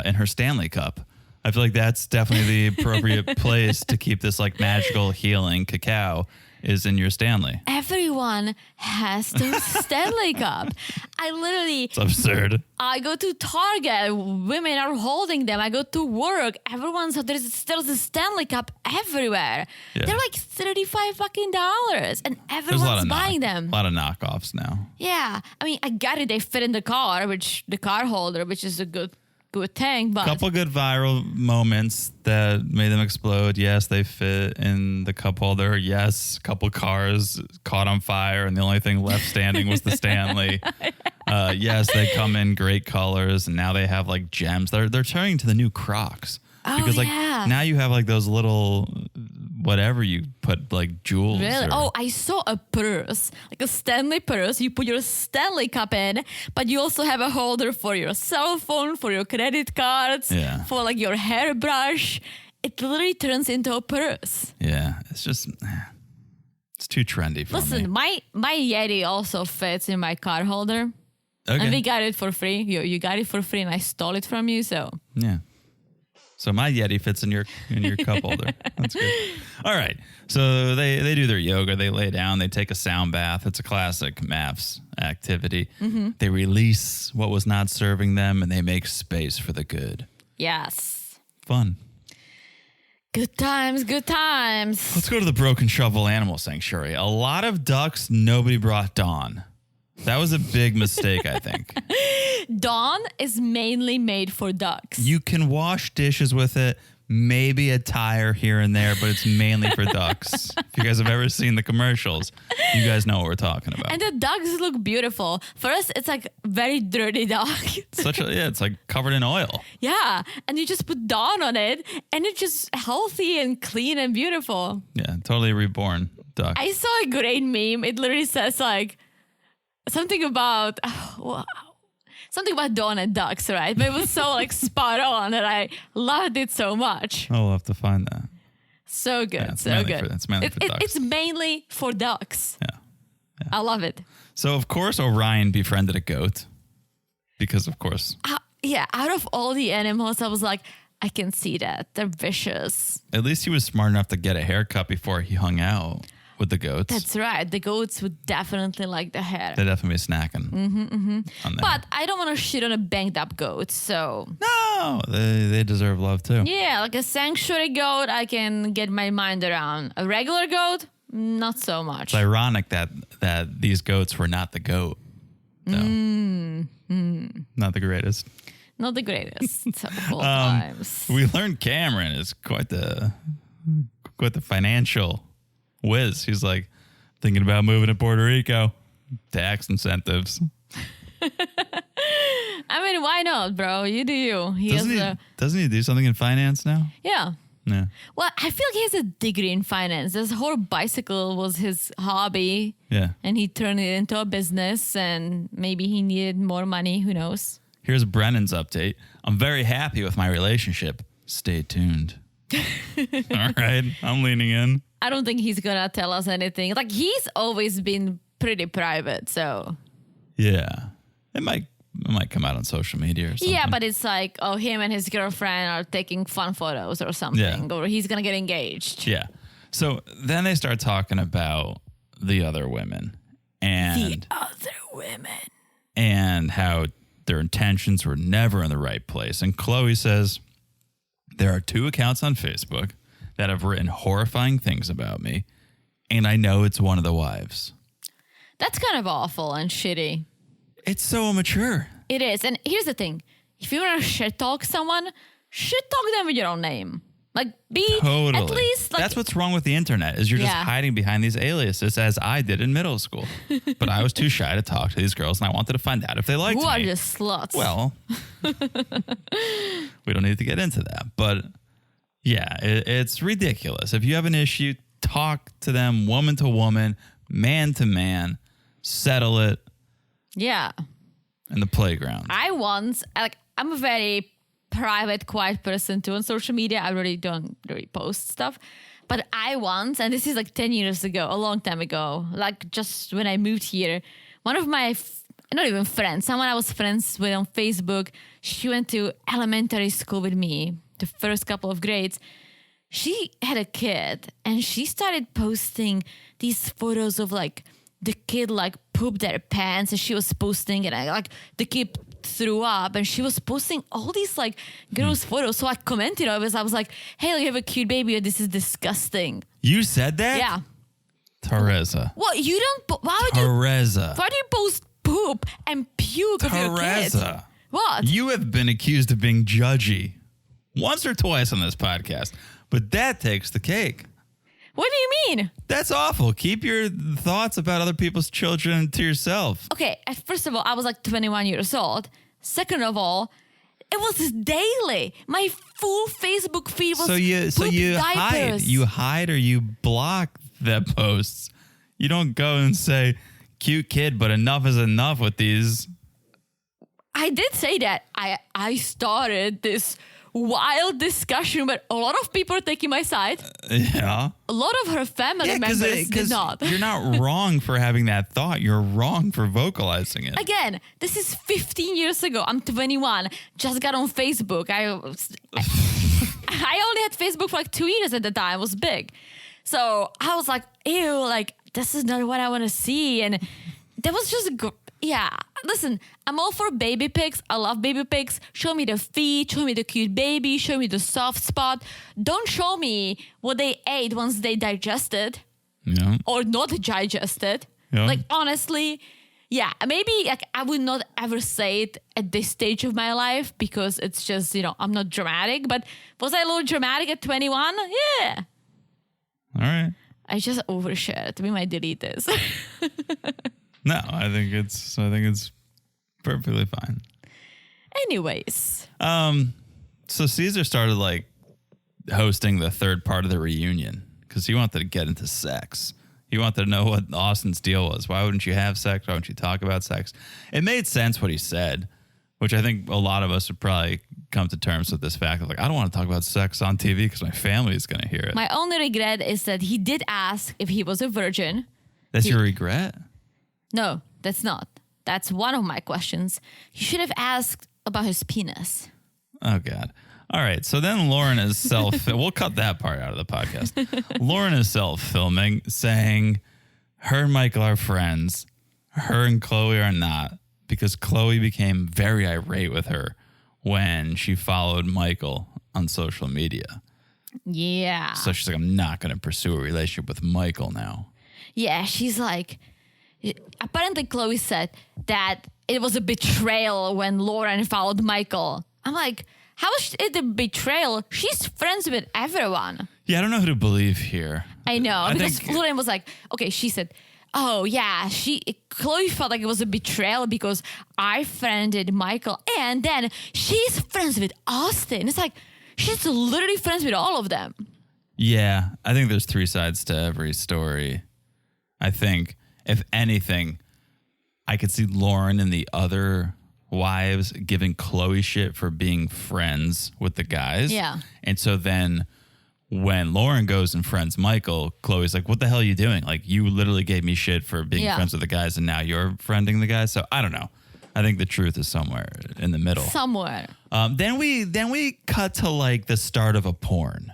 in her Stanley cup. I feel like that's definitely the appropriate place to keep this like magical healing cacao is in your Stanley. Everyone has the Stanley Cup. It's absurd. I go to Target. Women are holding them. I go to work. There's still the Stanley Cup everywhere. Yeah. They're like $35 fucking, and There's everyone's buying them. A lot of knockoffs now. Yeah. I mean, I got it. They fit in the car, the car holder, which is a good thing. But Couple good viral moments that made them explode. Yes, they fit in the cup holder. Yes, couple cars caught on fire, and the only thing left standing was the Stanley. Yes, they come in great colors, and now they have like gems. They're turning to the new Crocs. Oh, because like yeah. now you have like those little whatever you put like jewels. Really? or- Oh, I saw a purse, like a Stanley purse. You put your Stanley cup in, but you also have a holder for your cell phone, for your credit cards, Yeah. for like your hairbrush. It literally turns into a purse. Yeah, it's just it's too trendy for me. Listen, my Yeti also fits in my card holder. Okay. And we got it for free. You got it for free, and I stole it from you. So Yeah. So my Yeti fits in your cup holder. That's good. All right. So they do their yoga. They lay down. They take a sound bath. It's a classic MAFS activity. Mm-hmm. They release what was not serving them, and they make space for the good. yes, Fun. good times, good times. Let's go to the Broken Shovel Animal Sanctuary. A lot of ducks. Nobody brought Dawn. That was a big mistake, I think. Dawn is mainly made for ducks. You can wash dishes with it, maybe a tire here and there, but it's mainly for ducks. If you guys have ever seen the commercials, you guys know what we're talking about. And the ducks look beautiful. First, it's like very dirty dog. It's like covered in oil. Yeah, and you just put Dawn on it, and it's just healthy and clean and beautiful. Yeah, totally reborn duck. I saw a great meme. It literally says like something about something about Dawn and ducks, right? But it was so like spot on that I loved it so much. I'll have to find that. So good, Yeah, it's so mainly good. it's mainly for ducks. It's mainly for ducks. Yeah. I love it. So, of course, Orion befriended a goat because, of course, Yeah, out of all the animals, I was like, I can see that. They're vicious. at least he was smart enough to get a haircut before he hung out with the goats. That's right. The goats would definitely like the hair. They'd definitely be snacking. On that. But I don't want to shit on a banged up goat. So, No, they deserve love too. yeah, like a sanctuary goat, I can get my mind around. A regular goat, not so much. It's ironic that these goats were not the goat. So, not the greatest. Not the greatest of all times. We learned Cameron is quite the financial whiz. He's like thinking about moving to Puerto Rico. Tax incentives. I mean, why not, bro? You do you. Doesn't he do something in finance now? Yeah. Yeah. Well, I feel like he has a degree in finance. This whole bicycle was his hobby. Yeah. And he turned it into a business, and maybe he needed more money. Who knows? Here's Brennan's update. I'm very happy with my relationship. Stay tuned. All right. I'm leaning in. I don't think he's gonna tell us anything. Like, he's always been pretty private, so Yeah. It might come out on social media or something. yeah. But it's like, oh, him and his girlfriend are taking fun photos or something, Yeah. or he's gonna get engaged. Yeah. So then they start talking about the other women and Other women. and how their intentions were never in the right place. And Chloe says, there are 2 accounts on Facebook that have written horrifying things about me, and I know it's one of the wives. That's kind of awful and shitty. It's so immature. It is. And here's the thing: if you want to shit talk someone, shit talk them with your own name. Like, be Totally. at least like. That's what's wrong with the internet is you're just Yeah. hiding behind these aliases, as I did in middle school. But I was too shy to talk to these girls, and I wanted to find out if they liked who are me. just sluts? Well, we don't need to get into that. But yeah, it's ridiculous. If you have an issue, talk to them woman to woman, man to man, settle it yeah. in the playground. I'm a very private, quiet person too on social media. I really don't really post stuff. But I once, and this is like 10 years ago, a long time ago, like just when I moved here, one of my, not even friends, someone I was friends with on Facebook, she went to elementary school with me, the first couple of grades. She had a kid, and she started posting these photos of like the kid like pooped their pants, and she was posting it, and like the kid threw up, and she was posting all these like gross photos. So I commented on it. I was like, hey, you have a cute baby, this is disgusting. You said that? Yeah. Teresa. Well, you don't, why do you post poop and puke of your kid? Teresa. What? You have been accused of being judgy once or twice on this podcast, but that takes the cake. What do you mean? That's awful. Keep your thoughts about other people's children to yourself. Okay, first of all, I was like 21 years old. Second of all, it was daily. My full Facebook feed was So you hide. You hide or you block the posts. You don't go and say, cute kid, but enough is enough with these. I did say that. I started this wild discussion, but a lot of people are taking my side. Yeah. A lot of her family members did not. You're not wrong for having that thought. You're wrong for vocalizing it. Again, this is 15 years ago. I'm 21. Just got on Facebook. I only had Facebook for like 2 years at the time. It was big. So I was like, ew, like, this is not what I want to see. And that was just, yeah. Listen, I'm all for baby pics. I love baby pics. Show me the feet. Show me the cute baby. Show me the soft spot. Don't show me what they ate once they digested. Yeah. Or not digested. Yeah. Like, honestly, yeah, maybe like I would not ever say it at this stage of my life because it's just, you know, I'm not dramatic. But was I a little dramatic at 21? Yeah. All right. I just overshared. We might delete this. No, I think it's perfectly fine. Anyways. So Caesar started like hosting the third part of the reunion because he wanted to get into sex. He wanted to know what Austin's deal was. Why wouldn't you have sex? Why wouldn't you talk about sex? It made sense what he said, which I think a lot of us would probably come to terms with this fact of like, I don't want to talk about sex on TV because my family is going to hear it. My only regret is that he did ask if he was a virgin. That's your regret? No, that's not. That's one of my questions. He should have asked about his penis. Oh, God. All right. So then Lauren is we'll cut that part out of the podcast. Lauren is self-filming saying her and Michael are friends. Her and Chloe are not because Chloe became very irate with her when she followed Michael on social media. Yeah. So she's like, I'm not going to pursue a relationship with Michael now. Yeah, she's like, apparently Chloe said that it was a betrayal when Lauren followed Michael. I'm like, how is it a betrayal? She's friends with everyone. Yeah, I don't know who to believe here. I know, because Lauren was like, okay, she said, oh yeah, Chloe felt like it was a betrayal because I friended Michael and then she's friends with Austin. It's like, she's literally friends with all of them. Yeah, I think there's three sides to every story. I think, if anything, I could see Lauren and the other wives giving Chloe shit for being friends with the guys. Yeah. And so then when Lauren goes and friends Michael, Chloe's like, what the hell are you doing? Like, you literally gave me shit for being friends with the guys and now you're friending the guys. So I don't know. I think the truth is somewhere in the middle. Somewhere. Then we cut to like the start of a porn.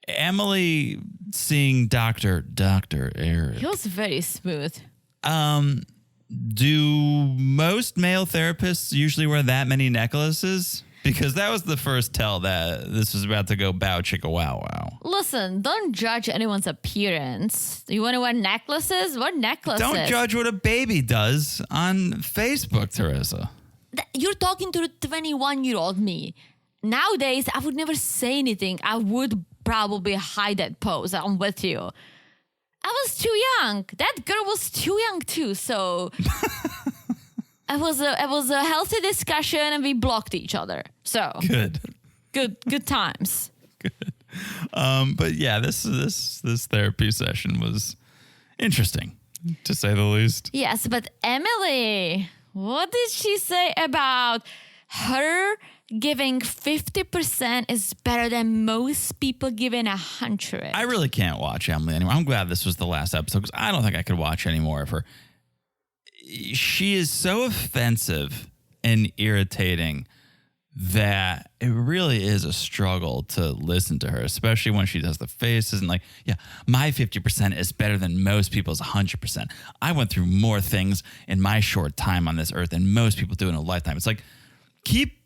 Emily seeing Dr. Eric. He was very smooth. Do most male therapists usually wear that many necklaces? Because that was the first tell that this was about to go bow chicka wow wow. Listen, don't judge anyone's appearance. You want to wear necklaces? What necklaces? Don't judge what a baby does on Facebook, Teresa. You're talking to the 21-year-old me. Nowadays, I would never say anything. I would probably hide that pose. I'm with you. I was too young. That girl was too young too. So it was a healthy discussion, and we blocked each other. So good times. Good. But yeah, this therapy session was interesting, to say the least. Yes, but Emily, what did she say about her giving 50% is better than most people giving 100? I really can't watch Emily anymore. I'm glad this was the last episode because I don't think I could watch any more of her. She is so offensive and irritating that it really is a struggle to listen to her, especially when she does the faces and like, yeah, my 50% is better than most people's 100%. I went through more things in my short time on this earth than most people do in a lifetime. It's like, keep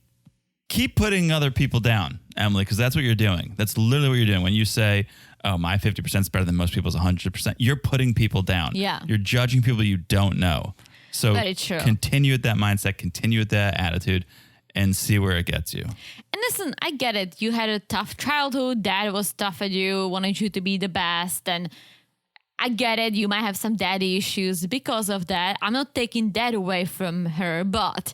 putting other people down, Emily, because that's what you're doing. That's literally what you're doing. When you say, oh, my 50% is better than most people's 100%, you're putting people down. Yeah. You're judging people you don't know. So Very true. continue with that mindset, continue with that attitude, and see where it gets you. And listen, I get it. You had a tough childhood. Dad was tough at you, wanted you to be the best. And I get it. You might have some daddy issues because of that. I'm not taking that away from her, but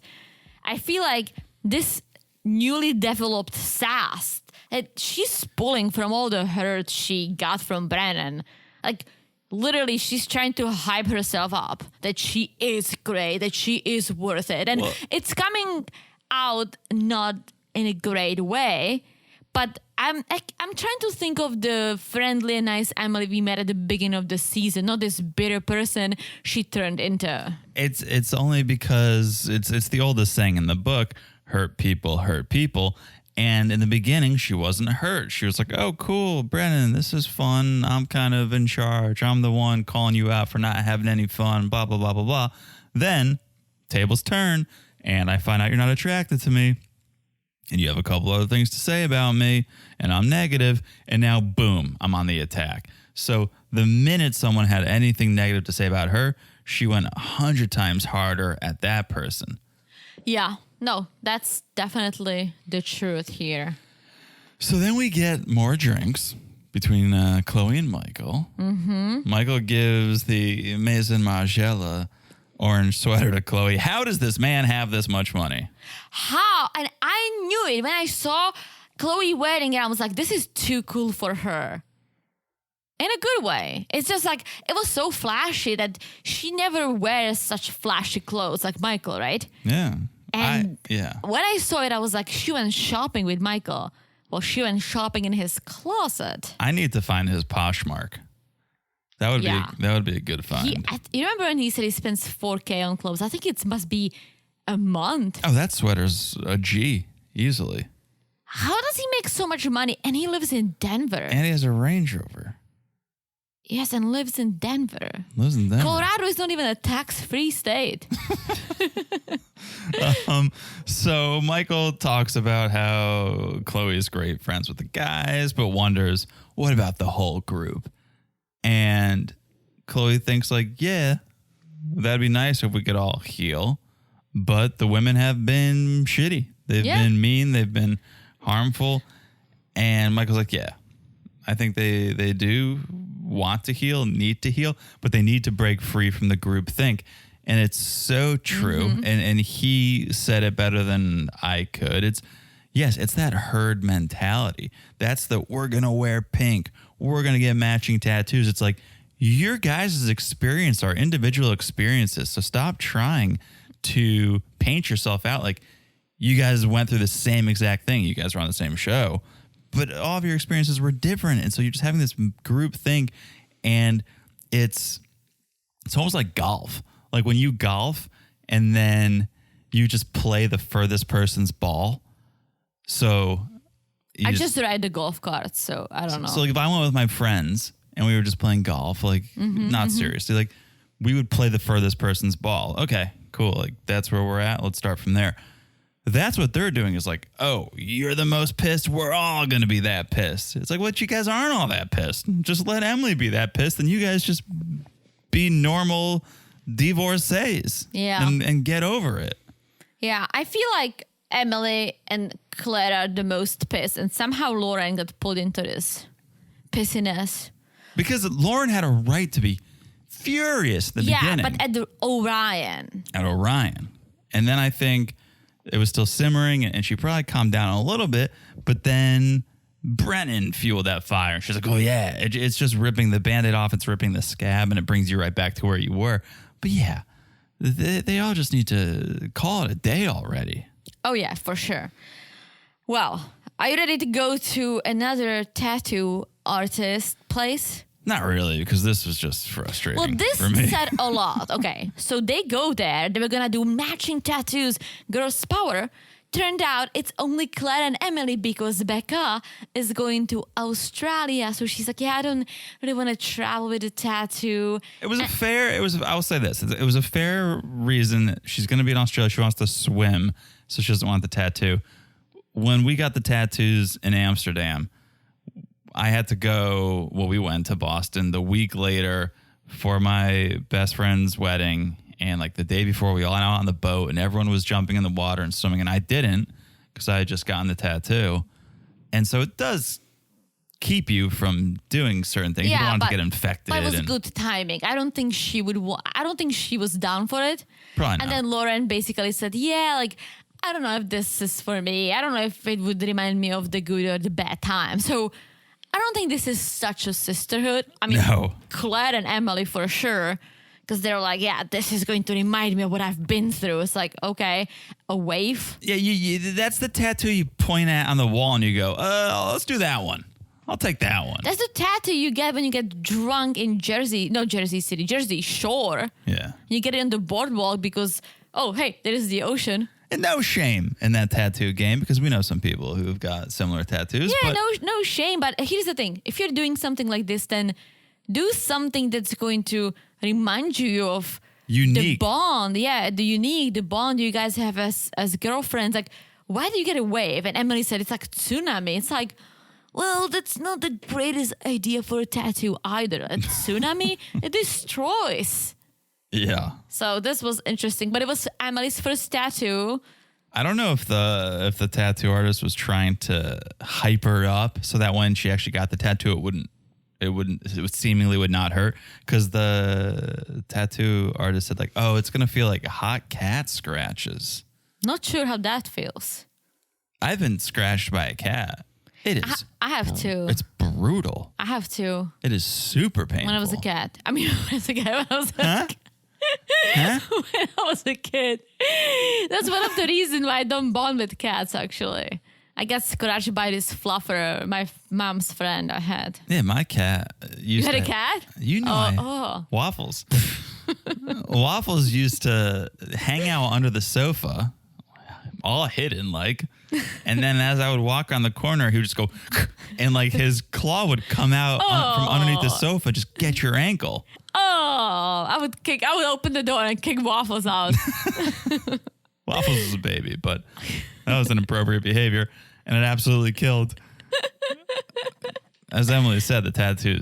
I feel like this newly developed sass that she's pulling from all the hurt she got from Brennan. Like, literally, she's trying to hype herself up that she is great, that she is worth it. And it's coming out not in a great way, but I'm trying to think of the friendly and nice Emily we met at the beginning of the season, not this bitter person she turned into. It's only because it's the oldest saying in the book, hurt people hurt people. And in the beginning, she wasn't hurt. She was like, oh, cool, Brennan, this is fun. I'm kind of in charge. I'm the one calling you out for not having any fun, blah, blah, blah, blah, blah. Then tables turn, and I find out you're not attracted to me. And you have a couple other things to say about me, and I'm negative. And now, boom, I'm on the attack. So the minute someone had anything negative to say about her, she went 100 times harder at that person. Yeah. No, that's definitely the truth here. So then we get more drinks between Chloe and Michael. Mm-hmm. Michael gives the Maison Margiela orange sweater to Chloe. How does this man have this much money? How? And I knew it. When I saw Chloe wearing it, I was like, this is too cool for her. In a good way. It's just like, it was so flashy that she never wears such flashy clothes like Michael, right? Yeah. And when I saw it, I was like, she went shopping with Michael. Well, she went shopping in his closet. I need to find his Poshmark. That would be a good find. You remember when he said he spends $4,000 on clothes? I think it must be a month. Oh, that sweater's a G, easily. How does he make so much money? And he lives in Denver. And he has a Range Rover. Yes, and lives in Denver. Lives in Denver. Colorado is not even a tax-free state. So Michael talks about how Chloe is great friends with the guys, but wonders, what about the whole group? And Chloe thinks like, yeah, that'd be nice if we could all heal. But the women have been shitty. They've been mean. They've been harmful. And Michael's like, yeah, I think they do want to heal, need to heal, but they need to break free from the group think. And it's so true. Mm-hmm. And he said it better than I could. It's that herd mentality. That's the we're going to wear pink. We're going to get matching tattoos. It's like your guys' experience are individual experiences. So stop trying to paint yourself out like you guys went through the same exact thing. You guys were on the same show, but all of your experiences were different. And so you're just having this group think, and it's almost like golf. Like when you golf and then you just play the furthest person's ball. So I just ride the golf carts, so I don't know. So like if I went with my friends and we were just playing golf, like not seriously, like we would play the furthest person's ball. Okay, cool. Like that's where we're at. Let's start from there. That's what they're doing is like, oh, you're the most pissed. We're all going to be that pissed. It's like, what? You guys aren't all that pissed. Just let Emily be that pissed. And you guys just be normal divorcees. Yeah. And get over it. Yeah. I feel like Emily and Claire are the most pissed. And somehow Lauren got pulled into this pissiness. Because Lauren had a right to be furious at the beginning. Yeah, but at the Orion. At Orion. And then I think it was still simmering, and she probably calmed down a little bit, but then Brennan fueled that fire. She's like, oh, yeah, it's just ripping the Band-Aid off. It's ripping the scab, and it brings you right back to where you were. But, yeah, they all just need to call it a day already. Oh, yeah, for sure. Well, are you ready to go to another tattoo artist place? Not really, because this was just frustrating. Well, this for me. said a lot. Okay, so they go there. They were going to do matching tattoos. Girls Power. Turned out it's only Claire and Emily because Becca is going to Australia. So she's like, yeah, I don't really want to travel with a tattoo. I'll say this. It was a fair reason. She's going to be in Australia. She wants to swim, so she doesn't want the tattoo. When we got the tattoos in Amsterdam, I had to go, we went to Boston the week later for my best friend's wedding, And like the day before, we all went out on the boat and everyone was jumping in the water and swimming, and I didn't because I had just gotten the tattoo. And so it does keep you from doing certain things. You don't want to get infected. But it was good timing. I don't think she would. I don't think she was down for it. Probably not. And then Lauren basically said, "Yeah, like I don't know if this is for me. I don't know if it would remind me of the good or the bad time." So I don't think this is such a sisterhood. I mean, No. Claire and Emily for sure. Because they're like, yeah, this is going to remind me of what I've been through. It's like, okay, a wave. Yeah, that's the tattoo you point at on the wall and you go, let's do that one. I'll take that one. That's the tattoo you get when you get drunk in Jersey City, Jersey Shore. Yeah. You get it on the boardwalk because, oh, hey, there is the ocean. And no shame in that tattoo game because we know some people who've got similar tattoos. Yeah, but no shame. But here's the thing. If you're doing something like this, then do something that's going to remind you of unique. the bond. Yeah, the bond you guys have as girlfriends. Like, why do you get a wave? And Emily said it's like a tsunami. It's like, well, that's not the greatest idea for a tattoo either. A tsunami, it destroys. Yeah. So this was interesting, but it was Emily's first tattoo. I don't know if the tattoo artist was trying to hype her up so that when she actually got the tattoo, it would seemingly would not hurt, because the tattoo artist said like, oh, it's gonna feel like hot cat scratches. Not sure how that feels. I've been scratched by a cat. It is. I have to. It's brutal. I have to. It is super painful. When I was a cat. I mean, when I was a cat. When I was a Huh? Huh? when I was a kid. That's one of the reasons why I don't bond with cats, actually. I got scratched by this fluffer, my mom's friend I had. Yeah, my cat used You had to. a cat? You know, Waffles. Waffles used to hang out under the sofa, all hidden, like. And then as I would walk on the corner, he would just go, and like his claw would come out from underneath the sofa, just get your ankle. Oh, I would open the door and kick Waffles out. Waffles was a baby, but that was inappropriate behavior, and it absolutely killed. As Emily said, the tattoo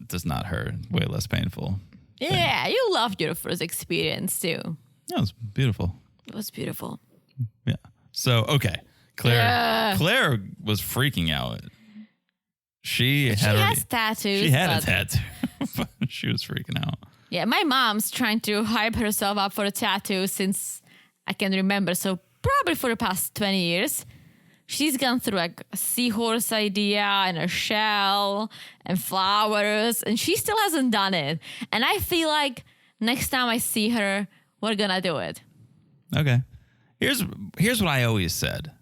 does not hurt. Way less painful. Yeah, you loved your first experience too. Yeah, it was beautiful. It was beautiful. Yeah. So okay, Claire was freaking out. She has tattoos. She had a tattoo, but she was freaking out. Yeah, my mom's trying to hype herself up for a tattoo since I can remember. So probably for the past 20 years. She's gone through like a seahorse idea and a shell and flowers, and she still hasn't done it. And I feel like next time I see her, we're gonna do it. Okay. Here's what I always said.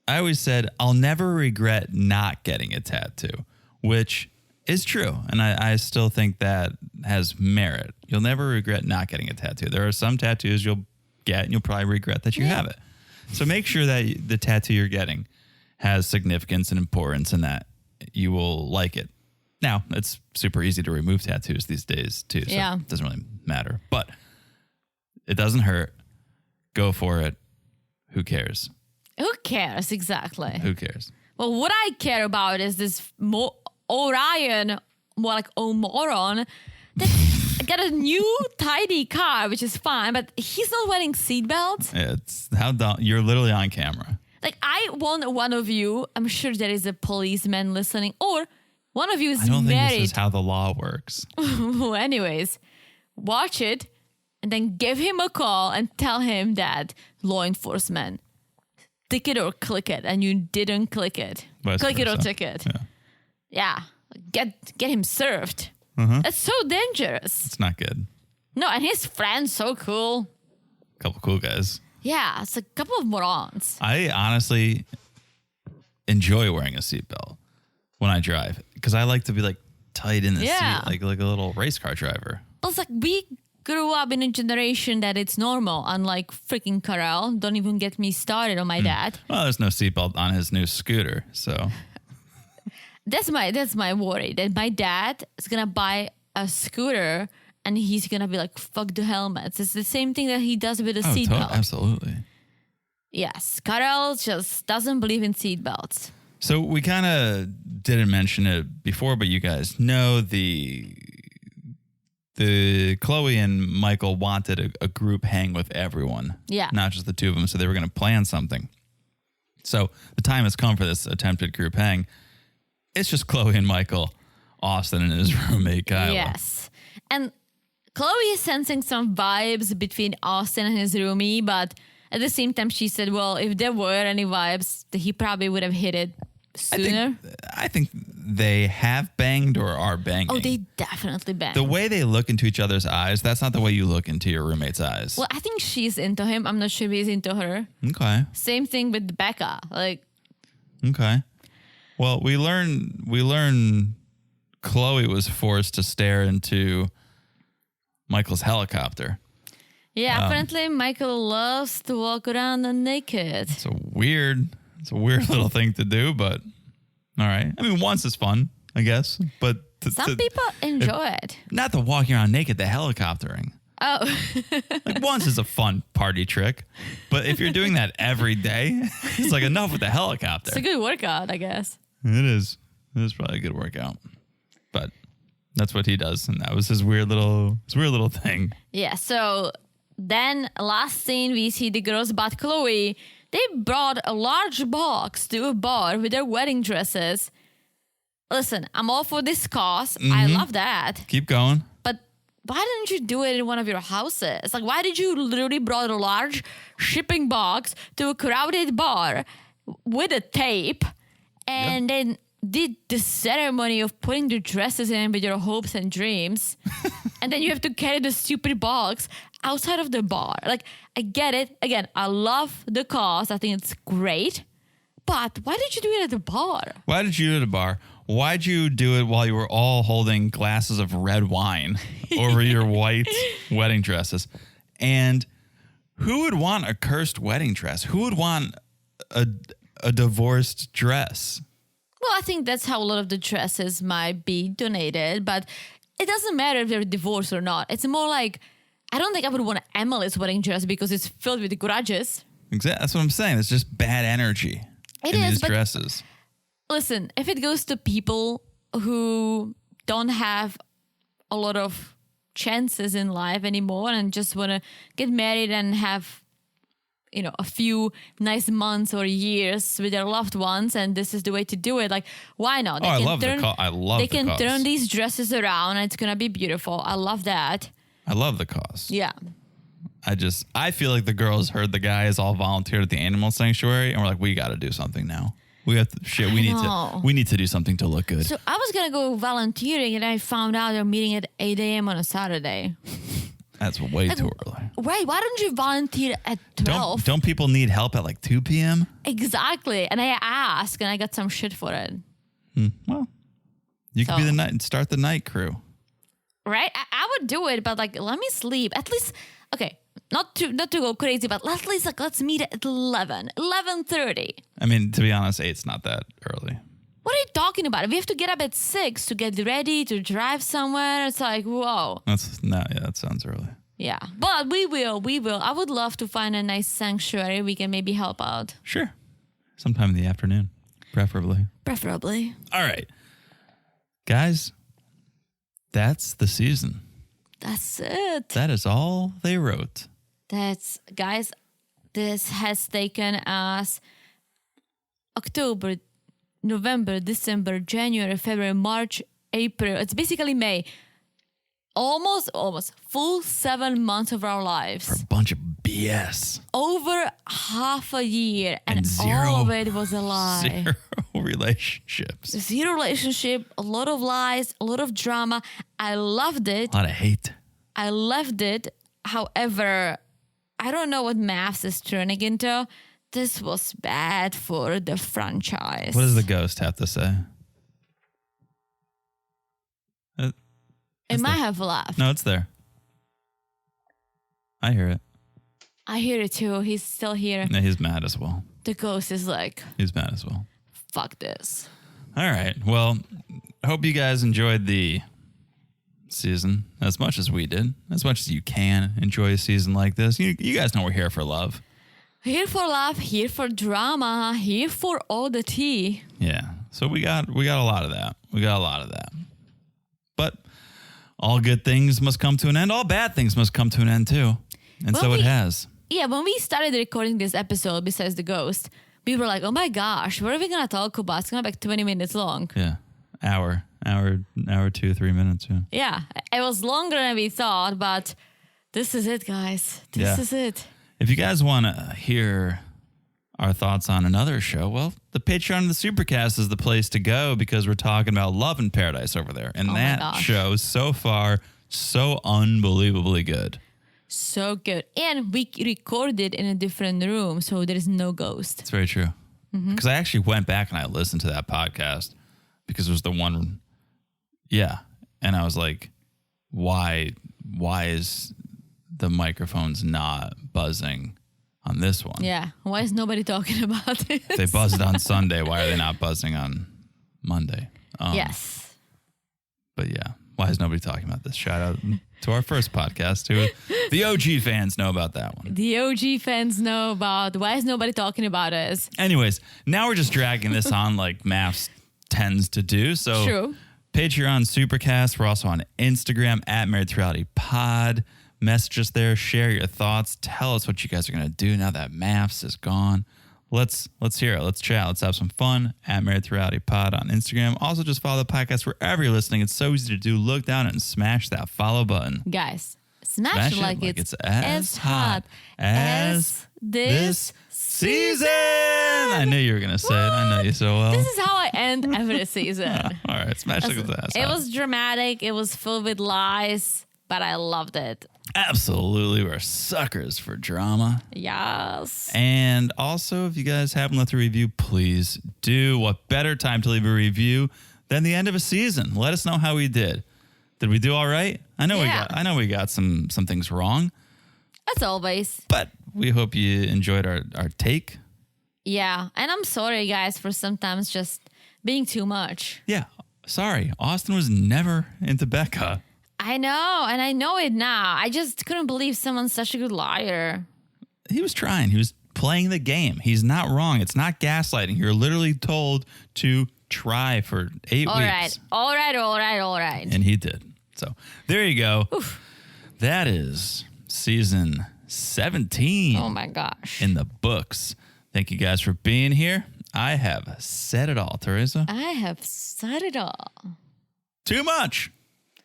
I always said, I'll never regret not getting a tattoo, which is true. And I still think that has merit. You'll never regret not getting a tattoo. There are some tattoos you'll get and you'll probably regret that you have it. So make sure that the tattoo you're getting has significance and importance and that you will like it. Now, it's super easy to remove tattoos these days too, so it doesn't really matter. But it doesn't hurt. Go for it. Who cares? Who cares? Exactly. Who cares? Well, what I care about is this Orion, more like O'Moron, that got a new tiny car, which is fine, but he's not wearing seatbelts. It's how dumb. You're literally on camera. Like, I want one of you, I'm sure there is a policeman listening, or one of you is I don't married. think this is how the law works. Anyways, watch it and then give him a call and tell him that law enforcement, tick it or click it, and you didn't click it. Vice click it or versa. tick it. Yeah. Get him served. That's so dangerous. It's not good. No, and his friend's so cool. Couple cool guys. Yeah, it's a couple of morons. I honestly enjoy wearing a seatbelt when I drive because I like to be like tight in the seat, like a little race car driver. But it's like we grew up in a generation that it's normal, unlike freaking Carell. Don't even get me started on my dad. Well, there's no seatbelt on his new scooter, so That's my worry, that my dad is gonna buy a scooter and he's gonna be like, fuck the helmets. It's the same thing that he does with a seatbelt. Absolutely. Yes, Carell just doesn't believe in seatbelts. So we kind of didn't mention it before, but you guys know the Chloe and Michael wanted a group hang with everyone. Yeah. Not just the two of them. So they were going to plan something. So the time has come for this attempted group hang. It's just Chloe and Michael, Austin and his roommate, Kyla. Yes. And Chloe is sensing some vibes between Austin and his roomie, but at the same time, she said, well, if there were any vibes, he probably would have hit it sooner. I think they have banged or are banging. Oh, they definitely banged. The way they look into each other's eyes, that's not the way you look into your roommate's eyes. Well, I think she's into him. I'm not sure if he's into her. Okay. Same thing with Becca. Okay. Well, we learn Chloe was forced to stare into Michael's helicopter. Yeah, apparently Michael loves to walk around naked. It's a weird little thing to do, but all right. I mean, once is fun, I guess, but Some people enjoy it. Not the walking around naked, the helicoptering. Oh. Like once is a fun party trick, but if you're doing that every day, it's like enough with the helicopter. It's a good workout, I guess. It is. It is probably a good workout, but that's what he does, and that was his weird little thing. Yeah. So then, last scene, we see the girls, but Chloe, they brought a large box to a bar with their wedding dresses. Listen, I'm all for this cause. I love that. Keep going. But why didn't you do it in one of your houses? Like, why did you literally brought a large shipping box to a crowded bar with a tape and then did the ceremony of putting the dresses in with your hopes and dreams? And then you have to carry the stupid box outside of the bar. Like, I get it. Again, I love the cause. I think it's great. But why did you do it at the bar? Why did you do it at a bar? Why'd you do it while you were all holding glasses of red wine over your white wedding dresses? And who would want a cursed wedding dress? Who would want a divorced dress? Well, I think that's how a lot of the dresses might be donated, but it doesn't matter if they're divorced or not. It's more like, I don't think I would want Emily's wedding dress because it's filled with grudges. Exactly. That's what I'm saying. It's just bad energy in these dresses. Listen, if it goes to people who don't have a lot of chances in life anymore and just want to get married and have, you know, a few nice months or years with their loved ones, and this is the way to do it, like, why not? I love the cause. They can turn these dresses around and it's going to be beautiful. I love that. I love the cause. Yeah. I feel like the girls heard the guys all volunteered at the animal sanctuary and we're like, we got to do something now. We have to, we need to do something to look good. So I was going to go volunteering and I found out they're meeting at 8 a.m. on a Saturday. That's way too early. Right. Why don't you volunteer at 12? Don't people need help at like 2 p.m.? Exactly. And I asked and I got some shit for it. Well, you could be start the night crew. Right? I would do it, but like, let me sleep. At least, okay, not to go crazy, but at least like, let's meet at 11:30. I mean, to be honest, 8's not that early. What are you talking about? We have to get up at 6 to get ready to drive somewhere. It's like, whoa. That sounds early. Yeah, but we will. I would love to find a nice sanctuary we can maybe help out. Sure. Sometime in the afternoon, preferably. All right. Guys, that's the season. That's it. That is all they wrote. Guys, this has taken us October, November, December, January, February, March, April. It's basically May. Almost full 7 months of our lives. For a bunch of BS. Over half a year. And zero, all of it was a lie. Zero relationships. Zero relationship, a lot of lies, a lot of drama. I loved it. A lot of hate. I loved it. However, I don't know what MAFS is turning into. This was bad for the franchise. What does the ghost have to say? It might have left. No, it's there. I hear it. I hear it too. He's still here. No, he's mad as well. The ghost is like, he's mad as well. Fuck this. All right. Well, hope you guys enjoyed the season as much as we did, as much as you can enjoy a season like this. You guys know we're here for love. Here for love, here for drama, here for all the tea. Yeah. So we got a lot of that. But all good things must come to an end. All bad things must come to an end too. And Well, so it we- has. Yeah, when we started recording this episode, besides the ghost, we were like, oh my gosh, what are we going to talk about? It's going to be like 20 minutes long. Yeah. Hour, 2, 3 minutes. Yeah. Yeah, it was longer than we thought, but this is it, guys. This is it. If you guys want to hear our thoughts on another show, well, the Patreon and the Supercast is the place to go because we're talking about Love in Paradise over there. And Oh my that gosh. show so far, so unbelievably good. So good. And we recorded in a different room, so there is no ghost. It's very true. Because I actually went back and I listened to that podcast because it was the one. Yeah. And I was like, why is the microphones not buzzing on this one? Yeah. Why is nobody talking about it? If they buzzed on Sunday, why are they not buzzing on Monday? Yes. But yeah, why is nobody talking about this? Shout out to our first podcast, too. The OG fans know about that one. The OG fans know about why is nobody talking about us? Anyways, now we're just dragging this on like MAFS tends to do. So True. Patreon, Supercast. We're also on Instagram at Married to Reality Pod. Message us there. Share your thoughts. Tell us what you guys are going to do now that MAFS is gone. Let's hear it. Let's chat. Let's have some fun at Married to Reality Pod on Instagram. Also, just follow the podcast wherever you're listening. It's so easy to do. Look down and smash that follow button. Guys, smash it like it's as hot as this season. I knew you were going to say it. I know you so well. This is how I end every season. All right, smash like it's as It hot. was dramatic. It was filled with lies, but I loved it. Absolutely. We're suckers for drama. Yes. And also, if you guys haven't left a review, please do. What better time to leave a review than the end of a season? Let us know how we did. Did we do all right? I know we got some things wrong, As always. but we hope you enjoyed our take. Yeah. And I'm sorry, guys, for sometimes just being too much. Yeah. Sorry. Austin was never into Becca. I know. And I know it now. I just couldn't believe someone's such a good liar. He was trying. He was playing the game. He's not wrong. It's not gaslighting. You're literally told to try for 8 weeks. All right. And he did. So there you go. Oof. That is season 17 Oh, my gosh. in the books. Thank you guys for being here. I have said it all, Teresa. I have said it all. Too much.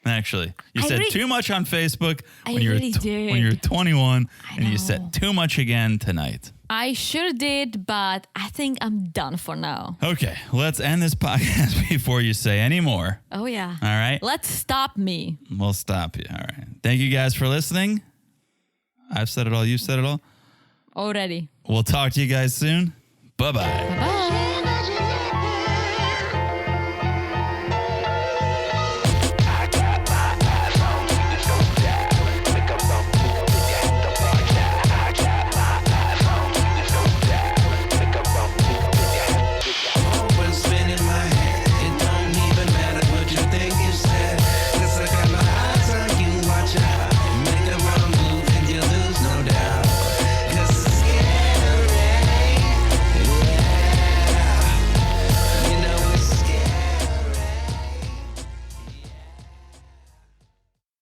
Actually, you I said really- too much on Facebook I when you were really did. when you were 21, and you know. said too much again tonight. I sure did, but I think I'm done for now. Okay, let's end this podcast before you say any more. Oh, yeah. All right, Let's stop me. we'll stop you. All right. Thank you guys for listening. I've said it all. You said it all. Already. We'll talk to you guys soon. Bye-bye. Bye.